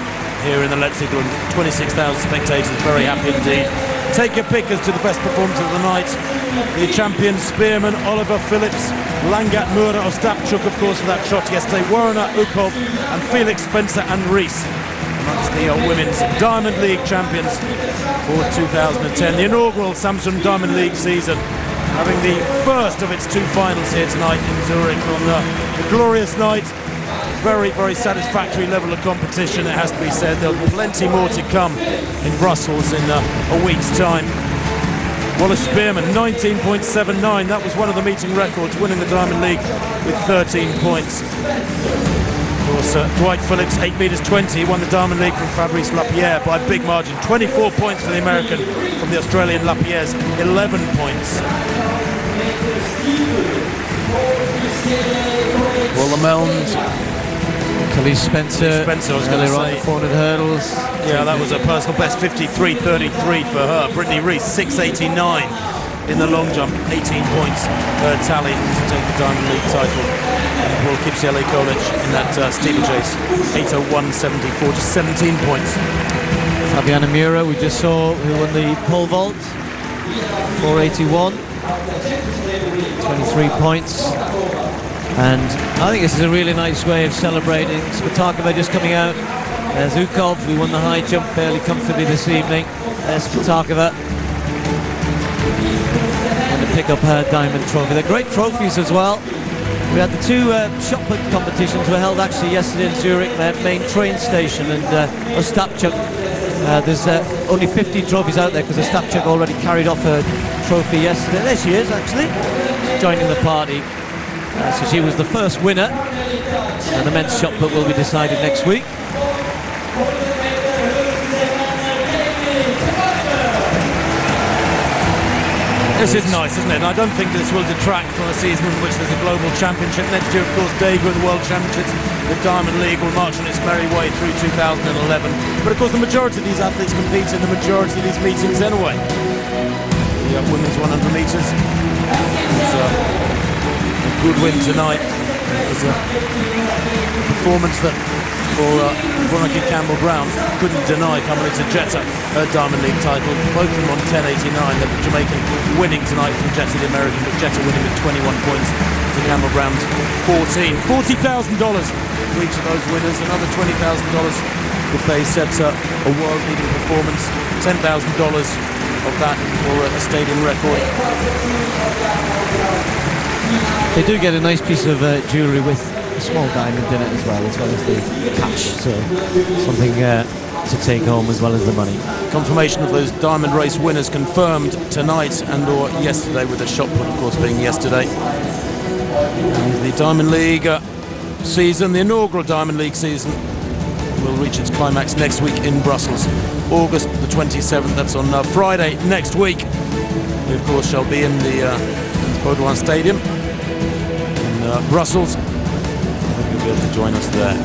here in the Letzigrund. 26,000 spectators, very happy indeed. Take your pick as to the best performance of the night. The champions Spearman, Oliver, Phillips, Langat, Mura, Ostapchuk, of course, for that shot yesterday, Warner, Ukov, and Felix, Spencer and Rees amongst the women's Diamond League champions for 2010. The inaugural Samsung Diamond League season, having the first of its two finals here tonight in Zurich on a glorious night. Very, very satisfactory level of competition, it has to be said. There'll be plenty more to come in Brussels in a week's time. Wallace Spearman, 19.79. That was one of the meeting records, winning the Diamond League with 13 points. Of course, Dwight Phillips, 8 metres 20, won the Diamond League from Fabrice Lapierre by a big margin. 24 points for the American from the Australian Lapierre's 11 points. Well, the Melns. Kelly Spencer, I was going to say. 400 hurdles. Yeah, that was a personal best, 53.33 for her. Brittany Rees, 6.89 in the long jump, 18 points her tally to take the Diamond League title. And Paul Kipsiele-Kolic in that steeplechase, 8.01.74, just 17 points. Fabiana Mura, we just saw, who won the pole vault, 4.81, 23 points. And I think this is a really nice way of celebrating. Spatakova just coming out. There's Ukov, who won the high jump fairly comfortably this evening. There's Spatakova. And to pick up her diamond trophy. They're great trophies as well. We had the two shot put competitions were held actually yesterday in Zurich, their main train station, and Ostapchuk. There's only 50 trophies out there because Ostapchuk already carried off her trophy yesterday. There she is, actually, joining the party. So she was the first winner, and the men's shot put will be decided next week. This is nice, isn't it? And I don't think this will detract from a season in which there's a global championship. Next year, of course, Daegu in the World Championships. The Diamond League will march on its merry way through 2011. But of course, the majority of these athletes compete in the majority of these meetings anyway. The women's 100 metres. Good win tonight. It was a performance that for Veronica Campbell-Brown couldn't deny Carmelita Jetta her Diamond League title. Both of them on 10.89. The Jamaican winning tonight from Jetta, the American, but Jetta winning with 21 points to Campbell-Brown's 14. $40,000 for each of those winners. Another $20,000 if they set a world-leading performance. $10,000 of that for a stadium record. They do get a nice piece of jewellery with a small diamond in it as well as the cash. So something to take home as well as the money. Confirmation of those diamond race winners confirmed tonight and or yesterday, with the shot put of course being yesterday. And the Diamond League season, the inaugural Diamond League season, will reach its climax next week in Brussels. August the 27th, that's on Friday next week. We of course shall be in the Baudouin Stadium in Brussels. I hope you'll be able to join us there.